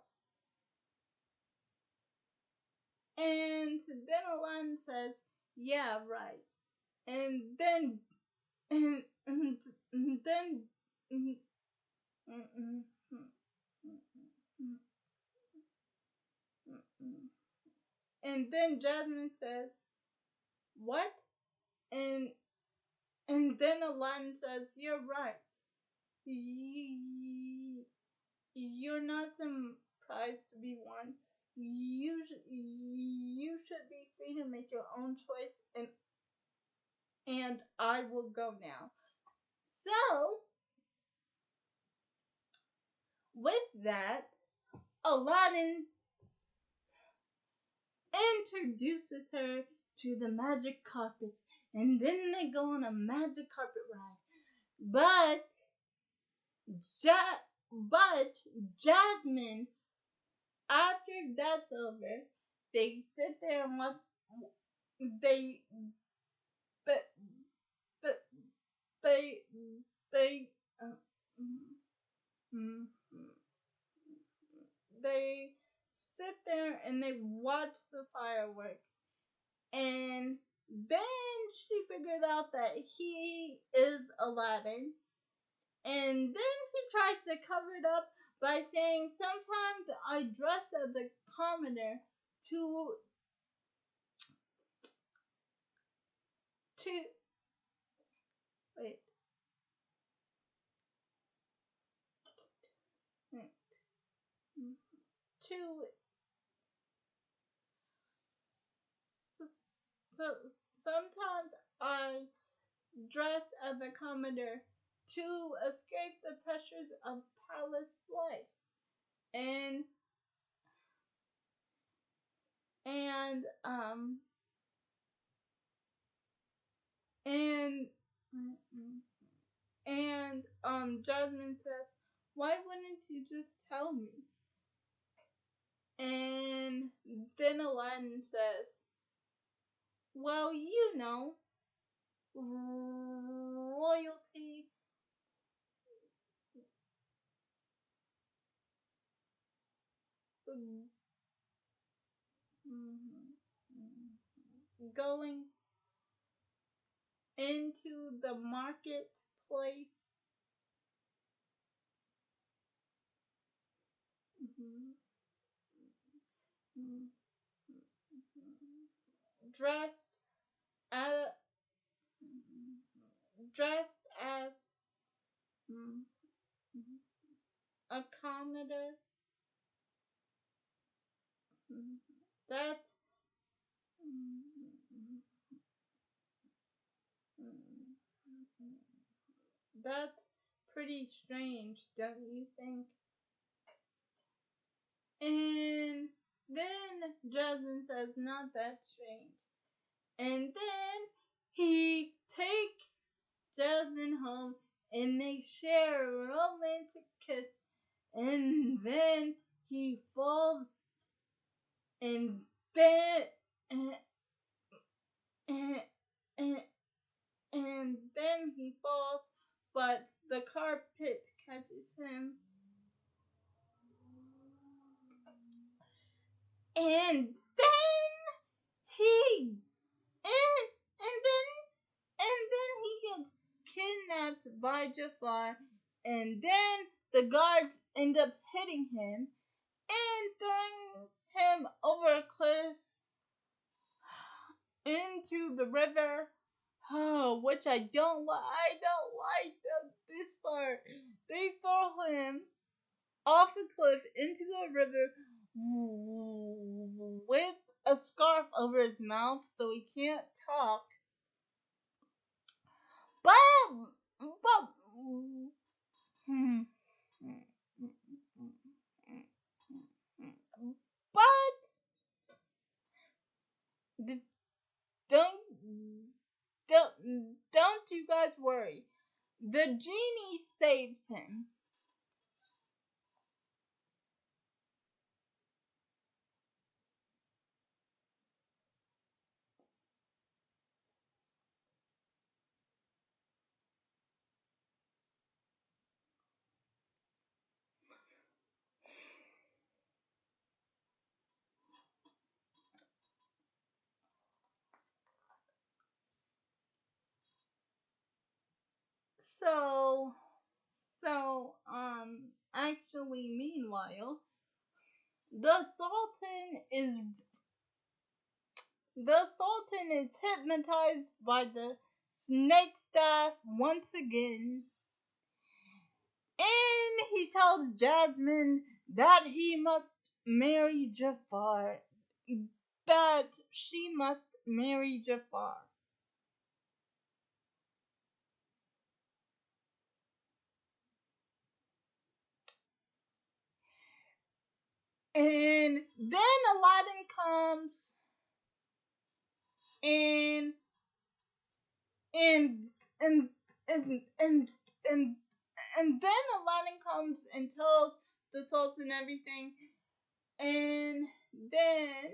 A: And then Aladdin says, "Yeah, right." And then and then and then Jasmine says, "What?" And then Aladdin says, "You're right. You're not the prize to be won. You should be free to make your own choice, and I will go now." So, with that, Aladdin introduces her to the magic carpet, and then they go on a magic carpet ride. But but Jasmine, after that's over, they sit there and watch. They they they they, they uh, mm, they sit there and they watch the fireworks. And then she figured out that he is Aladdin. And then he tries to cover it up by saying, "Sometimes I dress as a commoner to to wait to so sometimes I dress as a commoner to escape the pressures of palace life. And and and Jasmine says, "Why wouldn't you just tell me?" And then Aladdin says, "Well, you know, royalty going into the marketplace, dressed as dressed as a commoner, that that's pretty strange, don't you think?" And then Jasmine says, "Not that strange." And then he takes Jasmine home and they share a romantic kiss. And then he falls and then and, and, and, and then he falls, but the carpet catches him. And then he and then he gets kidnapped by Jafar, and then the guards end up hitting him and throwing him over a cliff into the river. Oh, which I don't like. I don't like this part. They throw him off a cliff into a river with a scarf over his mouth so he can't talk. But but don't don't you guys worry. The genie saves him. So actually meanwhile, the Sultan is hypnotized by the snake staff once again, and he tells Jasmine that he must marry Jafar. That she must marry Jafar. And then Aladdin comes and and and and and and and then Aladdin comes and tells the Sultan everything, and then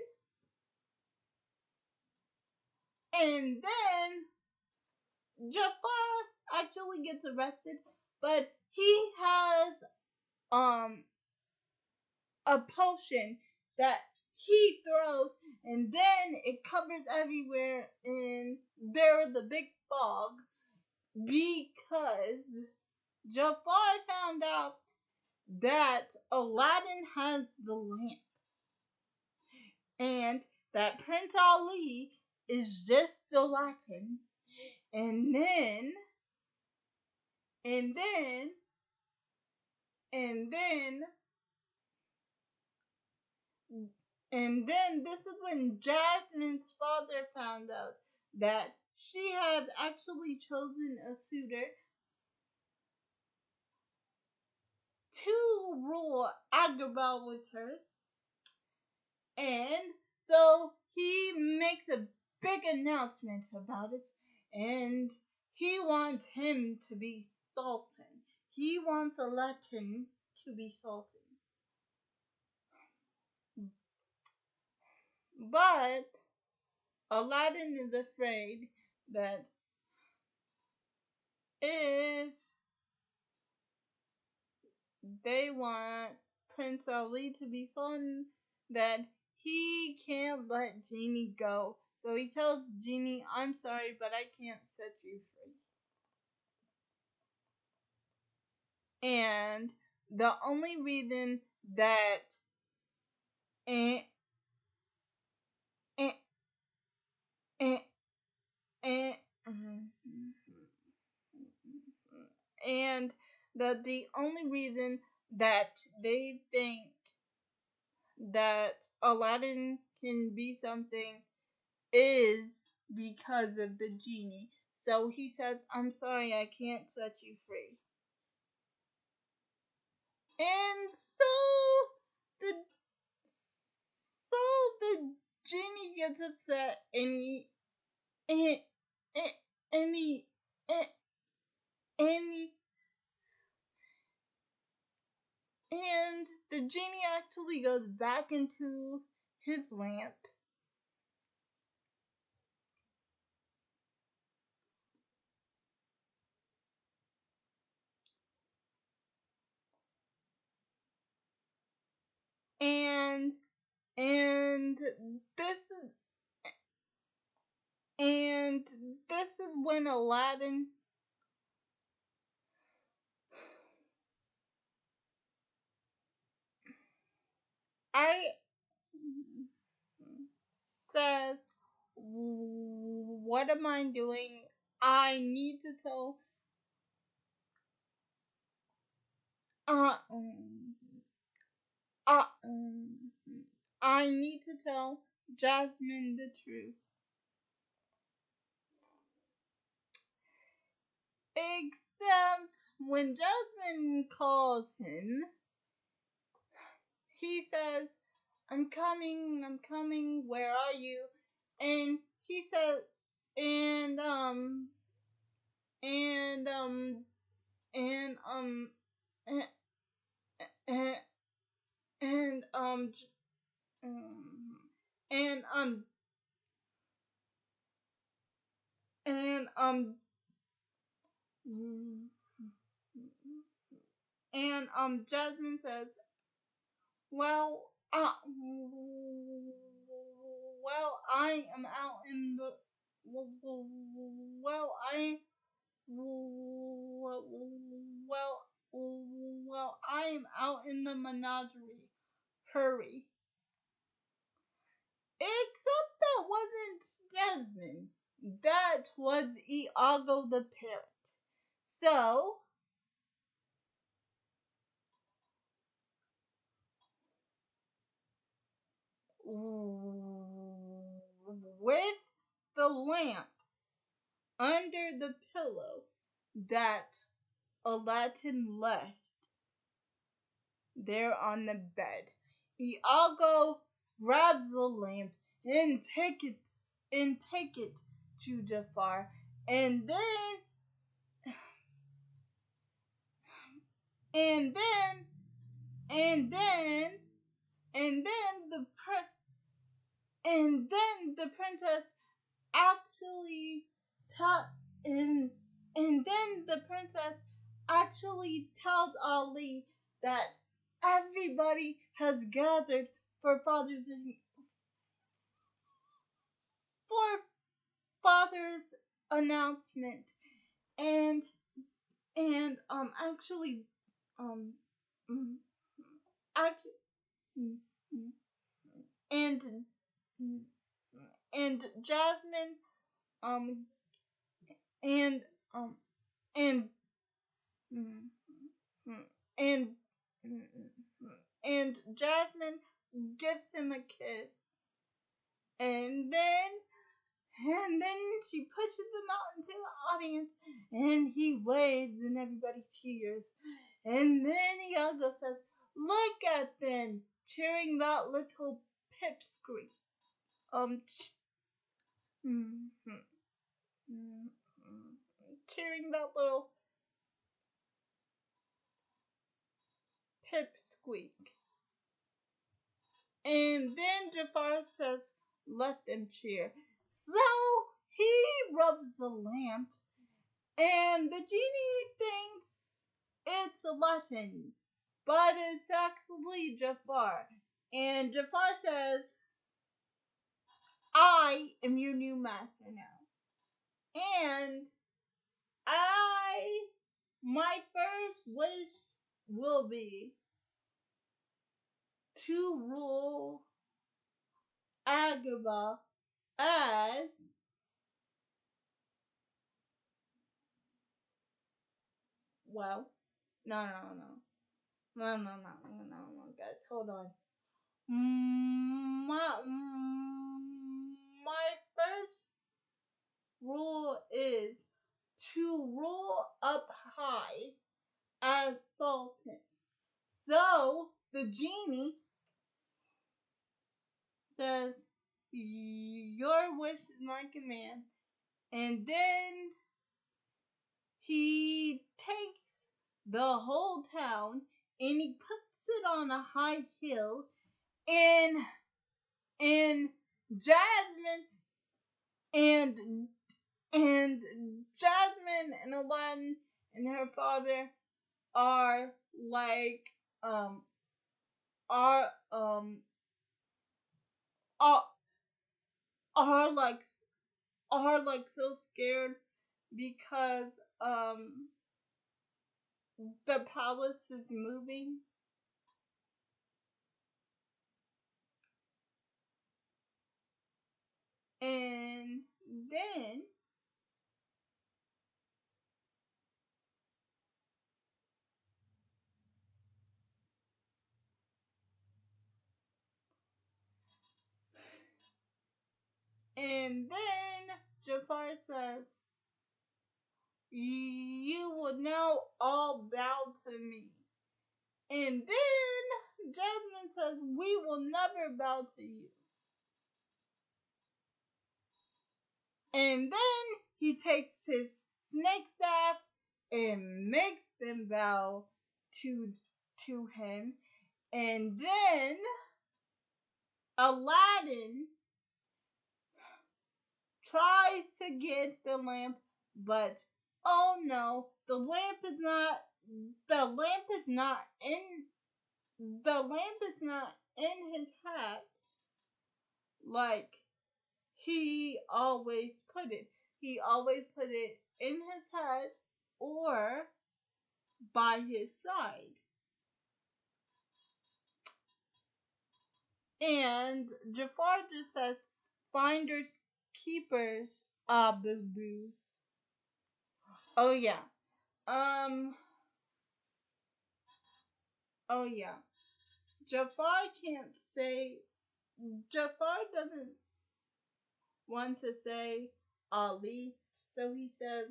A: Jafar actually gets arrested, but he has um a potion that he throws, and then it covers everywhere, and there's the big fog because Jafar found out that Aladdin has the lamp and that Prince Ali is just Aladdin. And then, and then, and then, and then this is when Jasmine's father found out that she had actually chosen a suitor to rule Agrabah with her. And so he makes a big announcement about it, and he wants him to be Sultan. He wants Aladdin to be Sultan. But Aladdin is afraid that if they want Prince Ali to be Sultan, that he can't let Genie go. So he tells Genie, I'm sorry, but I can't set you free. And the only reason that and and and and, and that the only reason that they think that Aladdin can be something is because of the genie. So he says, I'm sorry, I can't set you free. And the so the genie gets upset and, and, and he and, and he and the genie actually goes back into his lamp. And and this and this is when Aladdin I says, what am I doing? I need to tell uh, um, uh, um, I need to tell Jasmine the truth. Except when Jasmine calls him, he says, I'm coming, where are you? And he said, and, and, and, and, and, and um, and, and, Jasmine says, well, well, I am out in the, well, I, well, I am out in the menagerie. Hurry. Except that wasn't Jasmine. That was Iago the parrot. So, with the lamp under the pillow that Aladdin left there on the bed, Iago grabs the lamp and take it to Jafar, and and then and then and then the princess actually ta- and then the princess actually tells Ali that everybody has gathered for for father's announcement, and actually um mm, act, mm, mm, and mm, and Jasmine um and um and mm, mm, and mm, and Jasmine gives him a kiss, and then And then she pushes him out into the audience, and he waves, and everybody cheers. And then Iago says, "Look at them cheering that little pipsqueak." Um, ch- mm, mm, mm, cheering that little pipsqueak. And then Jafar says, "Let them cheer." So he rubs the lamp, and the genie thinks it's Aladdin, but it's actually Jafar. And Jafar says, "I am your new master now. And my first wish will be to rule Agrabah as, well, no, guys, hold on. My first rule is to rule up high as Sultan." So the genie says, "Your wish is my command." And then he takes the whole town and he puts it on a high hill, and Jasmine and and Jasmine and Aladdin and her father are like um are um are, are like so scared because the palace is moving. And then Jafar says, "You will now all bow to me." And then Jasmine says, "We will never bow to you." And then he takes his snake staff and makes them bow to him. And then Aladdin tries to get the lamp, but oh no, the lamp is not in his hat like he always put it. He always put it in his head or by his side. And Jafar just says, "Finders keepers, ah boo boo." Oh yeah. Um oh yeah. Jafar can't say Jafar doesn't want to say Ali, so he says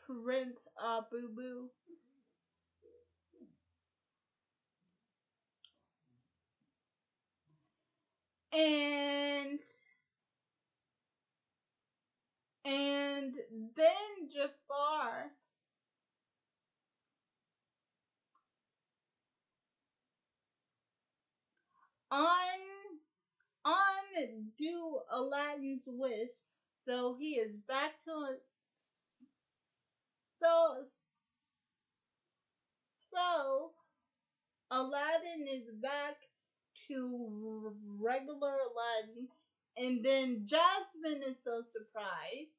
A: Prince Boo Boo. And and then Jafar un undo Aladdin's wish, so he is back to so so Aladdin is back to regular Aladdin, and then Jasmine is so surprised,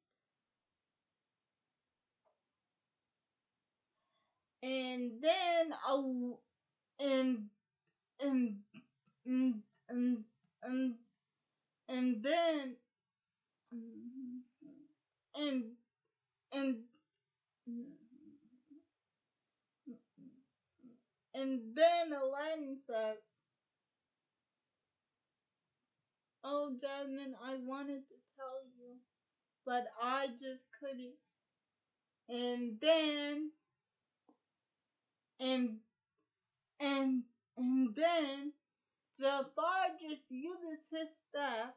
A: and then and and and and and, and then and and and then Aladdin says, Oh, Jasmine, I wanted to tell you, but I just couldn't. And then, and, and, and then, Jafar just uses his staff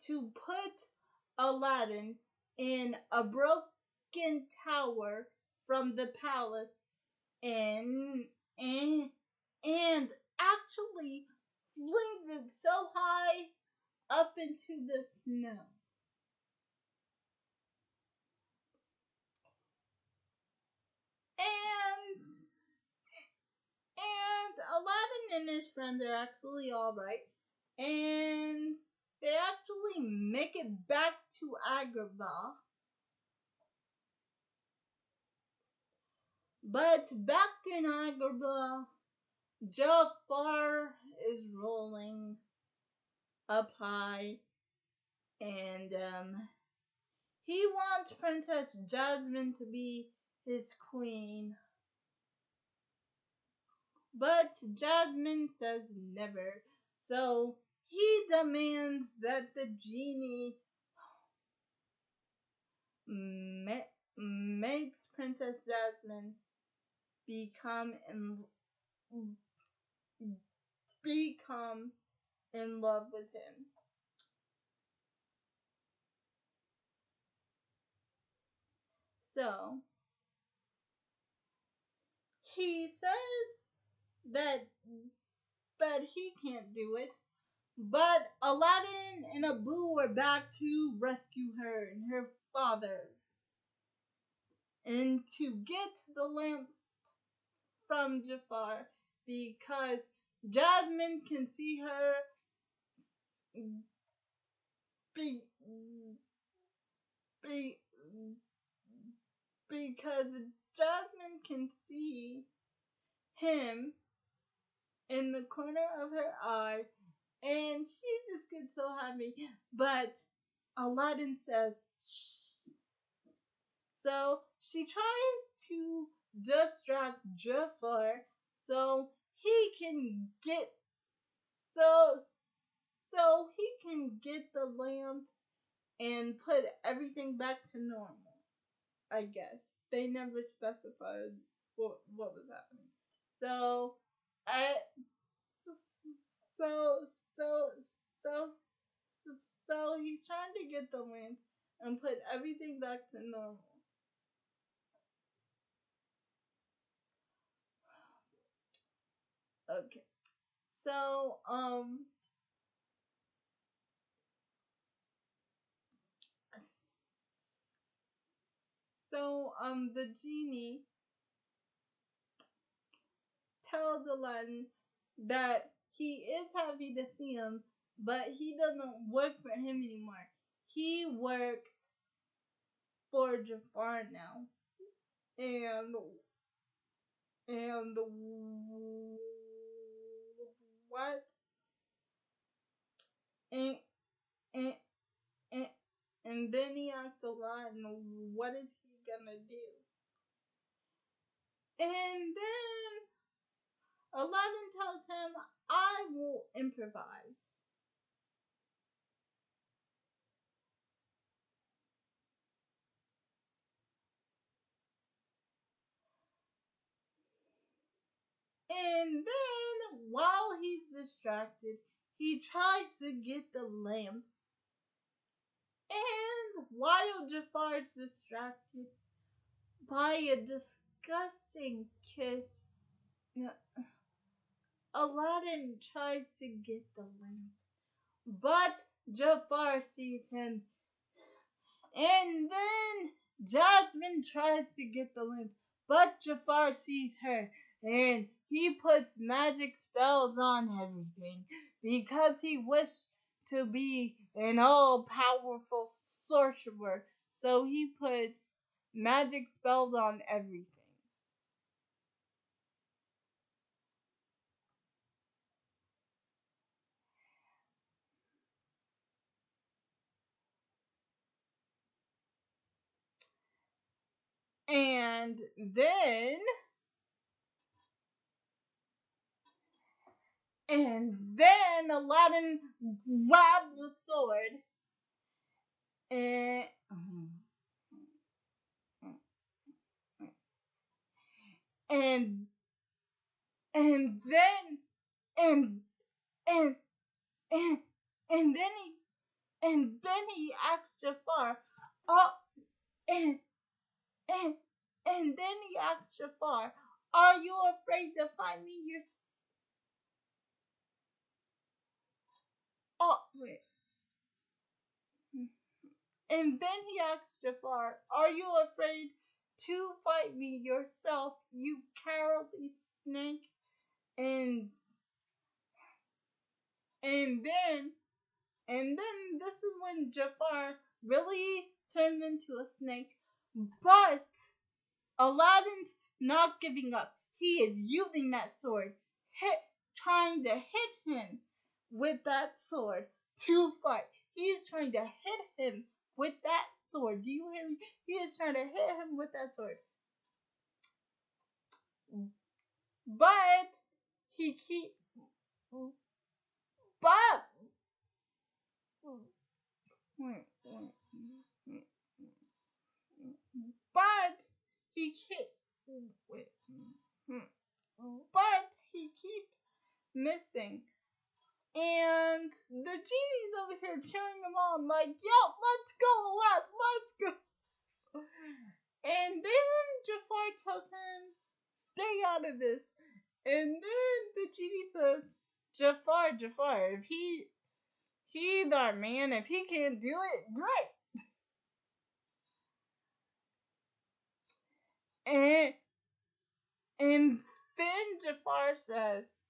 A: to put Aladdin in a broken tower from the palace and and and actually flings it so high up into the snow. And Aladdin and his friends are actually alright. And they actually make it back to Agrabah. But back in Agrabah, Jafar is rolling up high, and he wants Princess Jasmine to be his queen. But Jasmine says never, so he demands that the genie makes Princess Jasmine become in become in love with him. So he says that he can't do it, but Aladdin and Abu are back to rescue her and her father and to get the lamp from Jafar because Jasmine can see her be, be, because Jasmine can see him in the corner of her eye, and she just gets so happy. But Aladdin says, shh. So she tries to distract Jafar so he can get so he can get the lamp and put everything back to normal. I guess they never specified what was happening. So I so so so so he's trying to get the lamp and put everything back to normal. Okay. So the genie tells Aladdin that he is happy to see him, but he doesn't work for him anymore. He works for Jafar now. And and what and and and, and then he asks Aladdin, what is he gonna do? And then Aladdin tells him, I will improvise. And then, while he's distracted, he tries to get the lamp. And while Jafar's distracted by a disgusting kiss, Aladdin tries to get the lamp. But Jafar sees him. And then Jasmine tries to get the lamp. But Jafar sees her. And he puts magic spells on everything because he wished to be an all powerful sorcerer. So he puts magic spells on everything. And then And then Aladdin grabs the sword and and and then and and and and then he asks Jafar, oh, and and and then he asks Jafar, "Are you afraid to fight me your?" Oh, wait. And then he asks Jafar, "Are you afraid to fight me yourself, you cowardly snake?" And and then this is when Jafar really turns into a snake. But Aladdin's not giving up. He is using that sword, trying to hit him with that sword to fight. He is trying to hit him with that sword. Do you hear me? He is trying to hit him with that sword. But he keep but but he keep but he keeps missing. And the genie's over here cheering him on, like, yo, let's go, let's go. And then Jafar tells him, stay out of this. And then the genie says, Jafar, if he's our man, if he can't do it, great. And and then Jafar says,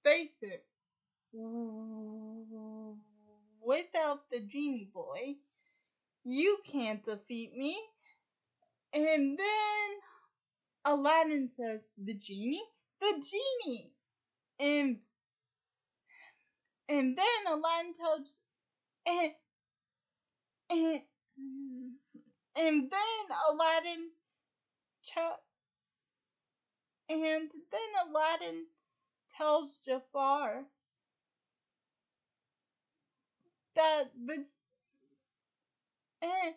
A: face it, without the genie boy, you can't defeat me. And then Aladdin says, the genie? The genie! And then Aladdin tells and and, and then Aladdin and then Aladdin tells Jafar that the and,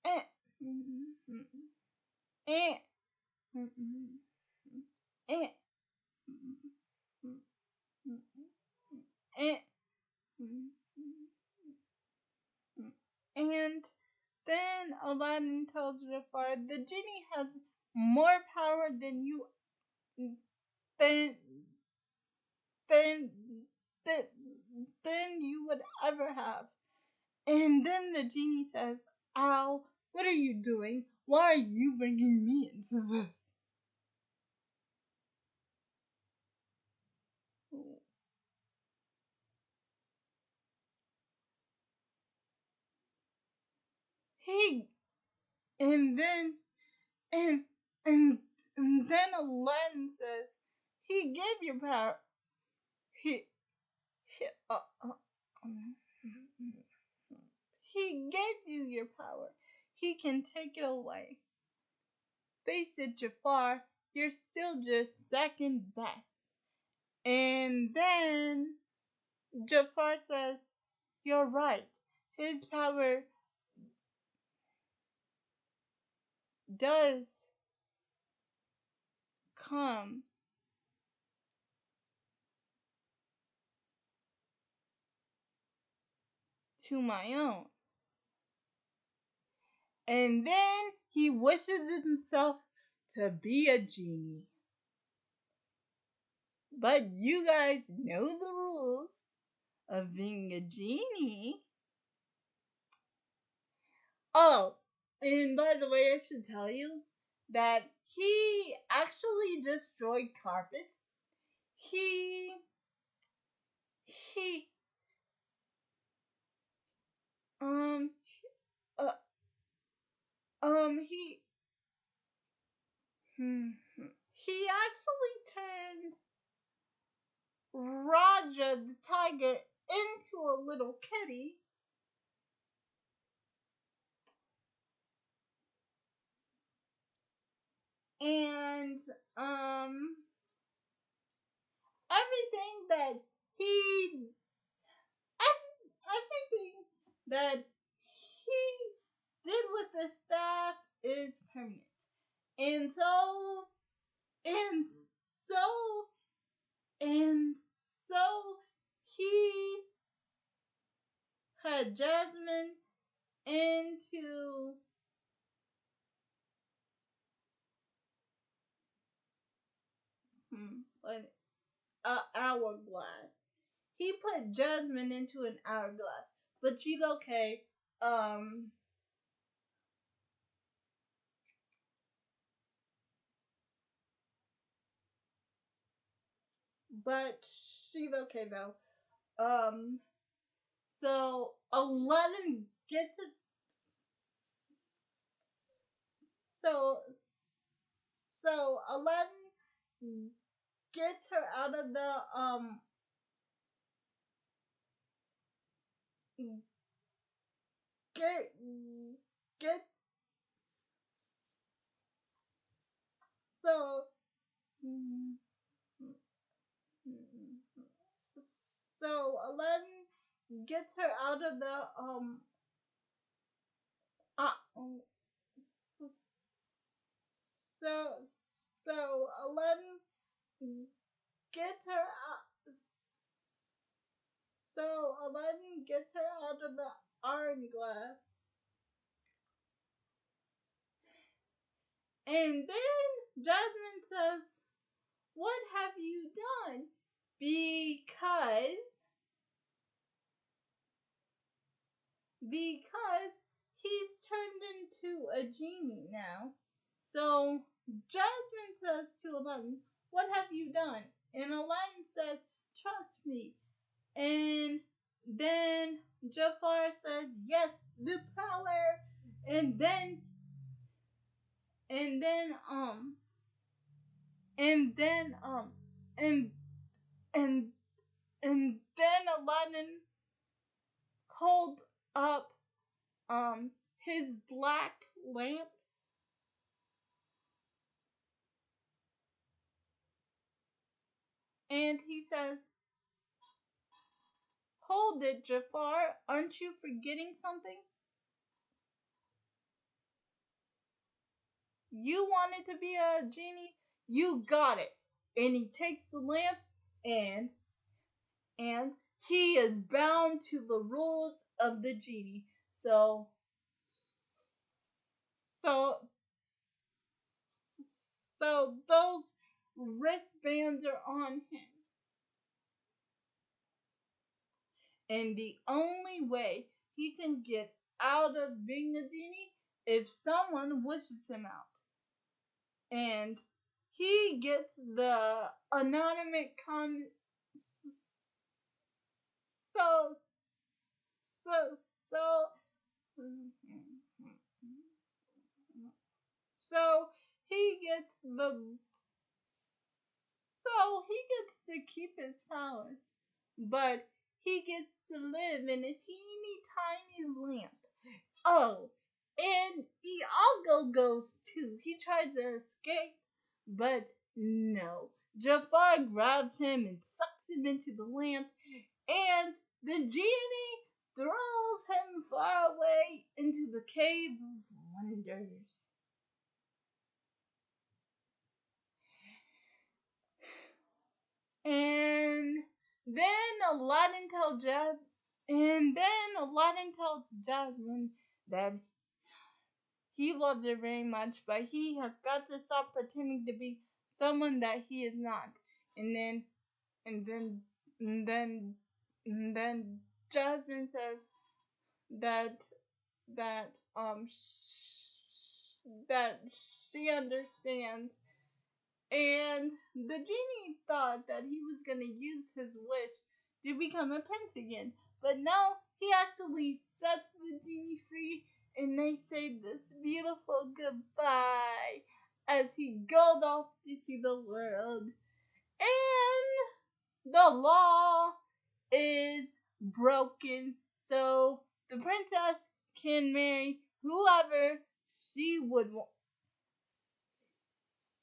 A: and, and, and, and, and then Aladdin tells Jafar the genie has more power than you than than than, than you would ever have. And then the genie says, "Ow, what are you doing? Why are you bringing me into this?" He and then and and and then Aladdin says, "He gave you power. He he uh, uh, um, he gave you your power. He can take it away. Face it, Jafar. You're still just second best." And then Jafar says, "You're right. His power does come to my own." And then he wishes himself to be a genie. But you guys know the rules of being a genie. Oh, and by the way, I should tell you that he actually destroyed carpets. He he um uh, he he actually turned Raja the tiger into a little kitty. um everything that he everything that he did with the staff is permanent. And so and so and so he had Jasmine into an hourglass. He put Jasmine into an hourglass, but she's okay. Um, but she's okay though. Um, so Aladdin gets her. So Aladdin gets her out of the get get so Aladdin gets her out of the uh, so Aladdin gets her out, Aladdin gets her out of the hourglass, and then Jasmine says, "What have you done?" Because he's turned into a genie now. So Jasmine says to Aladdin, "What have you done?" And Aladdin says, "Trust me." And then Jafar says, "Yes, the power." And then and then and then and and and then Aladdin hold up his black lamp, and he says, "Hold it, Jafar. Aren't you forgetting something? You wanted to be a genie? You got it." And he takes the lamp, and and he is bound to the rules of the genie. So so those wristbands are on him. And the only way he can get out of being a genie if someone wishes him out. And he gets the anonymous so so so so he gets the he gets to keep his powers, but he gets to live in a teeny tiny lamp. Oh, and Iago goes too. He tries to escape, but no. Jafar grabs him and sucks him into the lamp, and the genie throws him far away into the cave of wonders. And then Aladdin tells Jas- and then Aladdin tells Jasmine that he loves her very much, but he has got to stop pretending to be someone that he is not. And then, and then, and then, and then Jasmine says that that that she understands. And the genie thought that he was going to use his wish to become a prince again. But no, he actually sets the genie free, and they say this beautiful goodbye as he goes off to see the world. And the law is broken, so the princess can marry whoever she would want.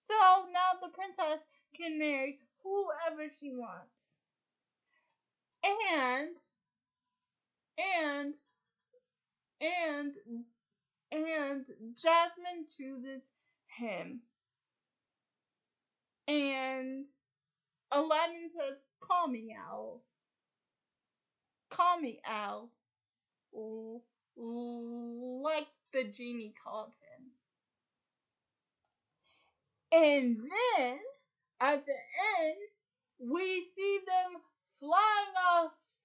A: So now the princess can marry whoever she wants. And and and and Jasmine chooses him. And Aladdin says, "Call me Owl. Call me Owl." Like the genie called him. And then at the end, we see them flying off,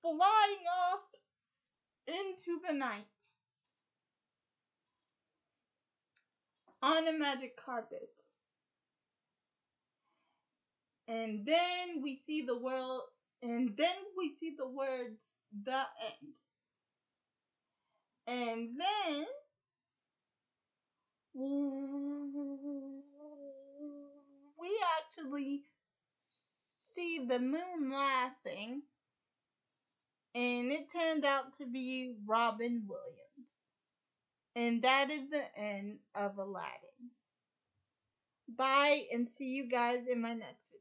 A: flying off into the night on a magic carpet. And then we see the world, and then we see the words, "the end." And then we actually see the moon laughing, and it turned out to be Robin Williams. And that is the end of Aladdin. Bye, and see you guys in my next video.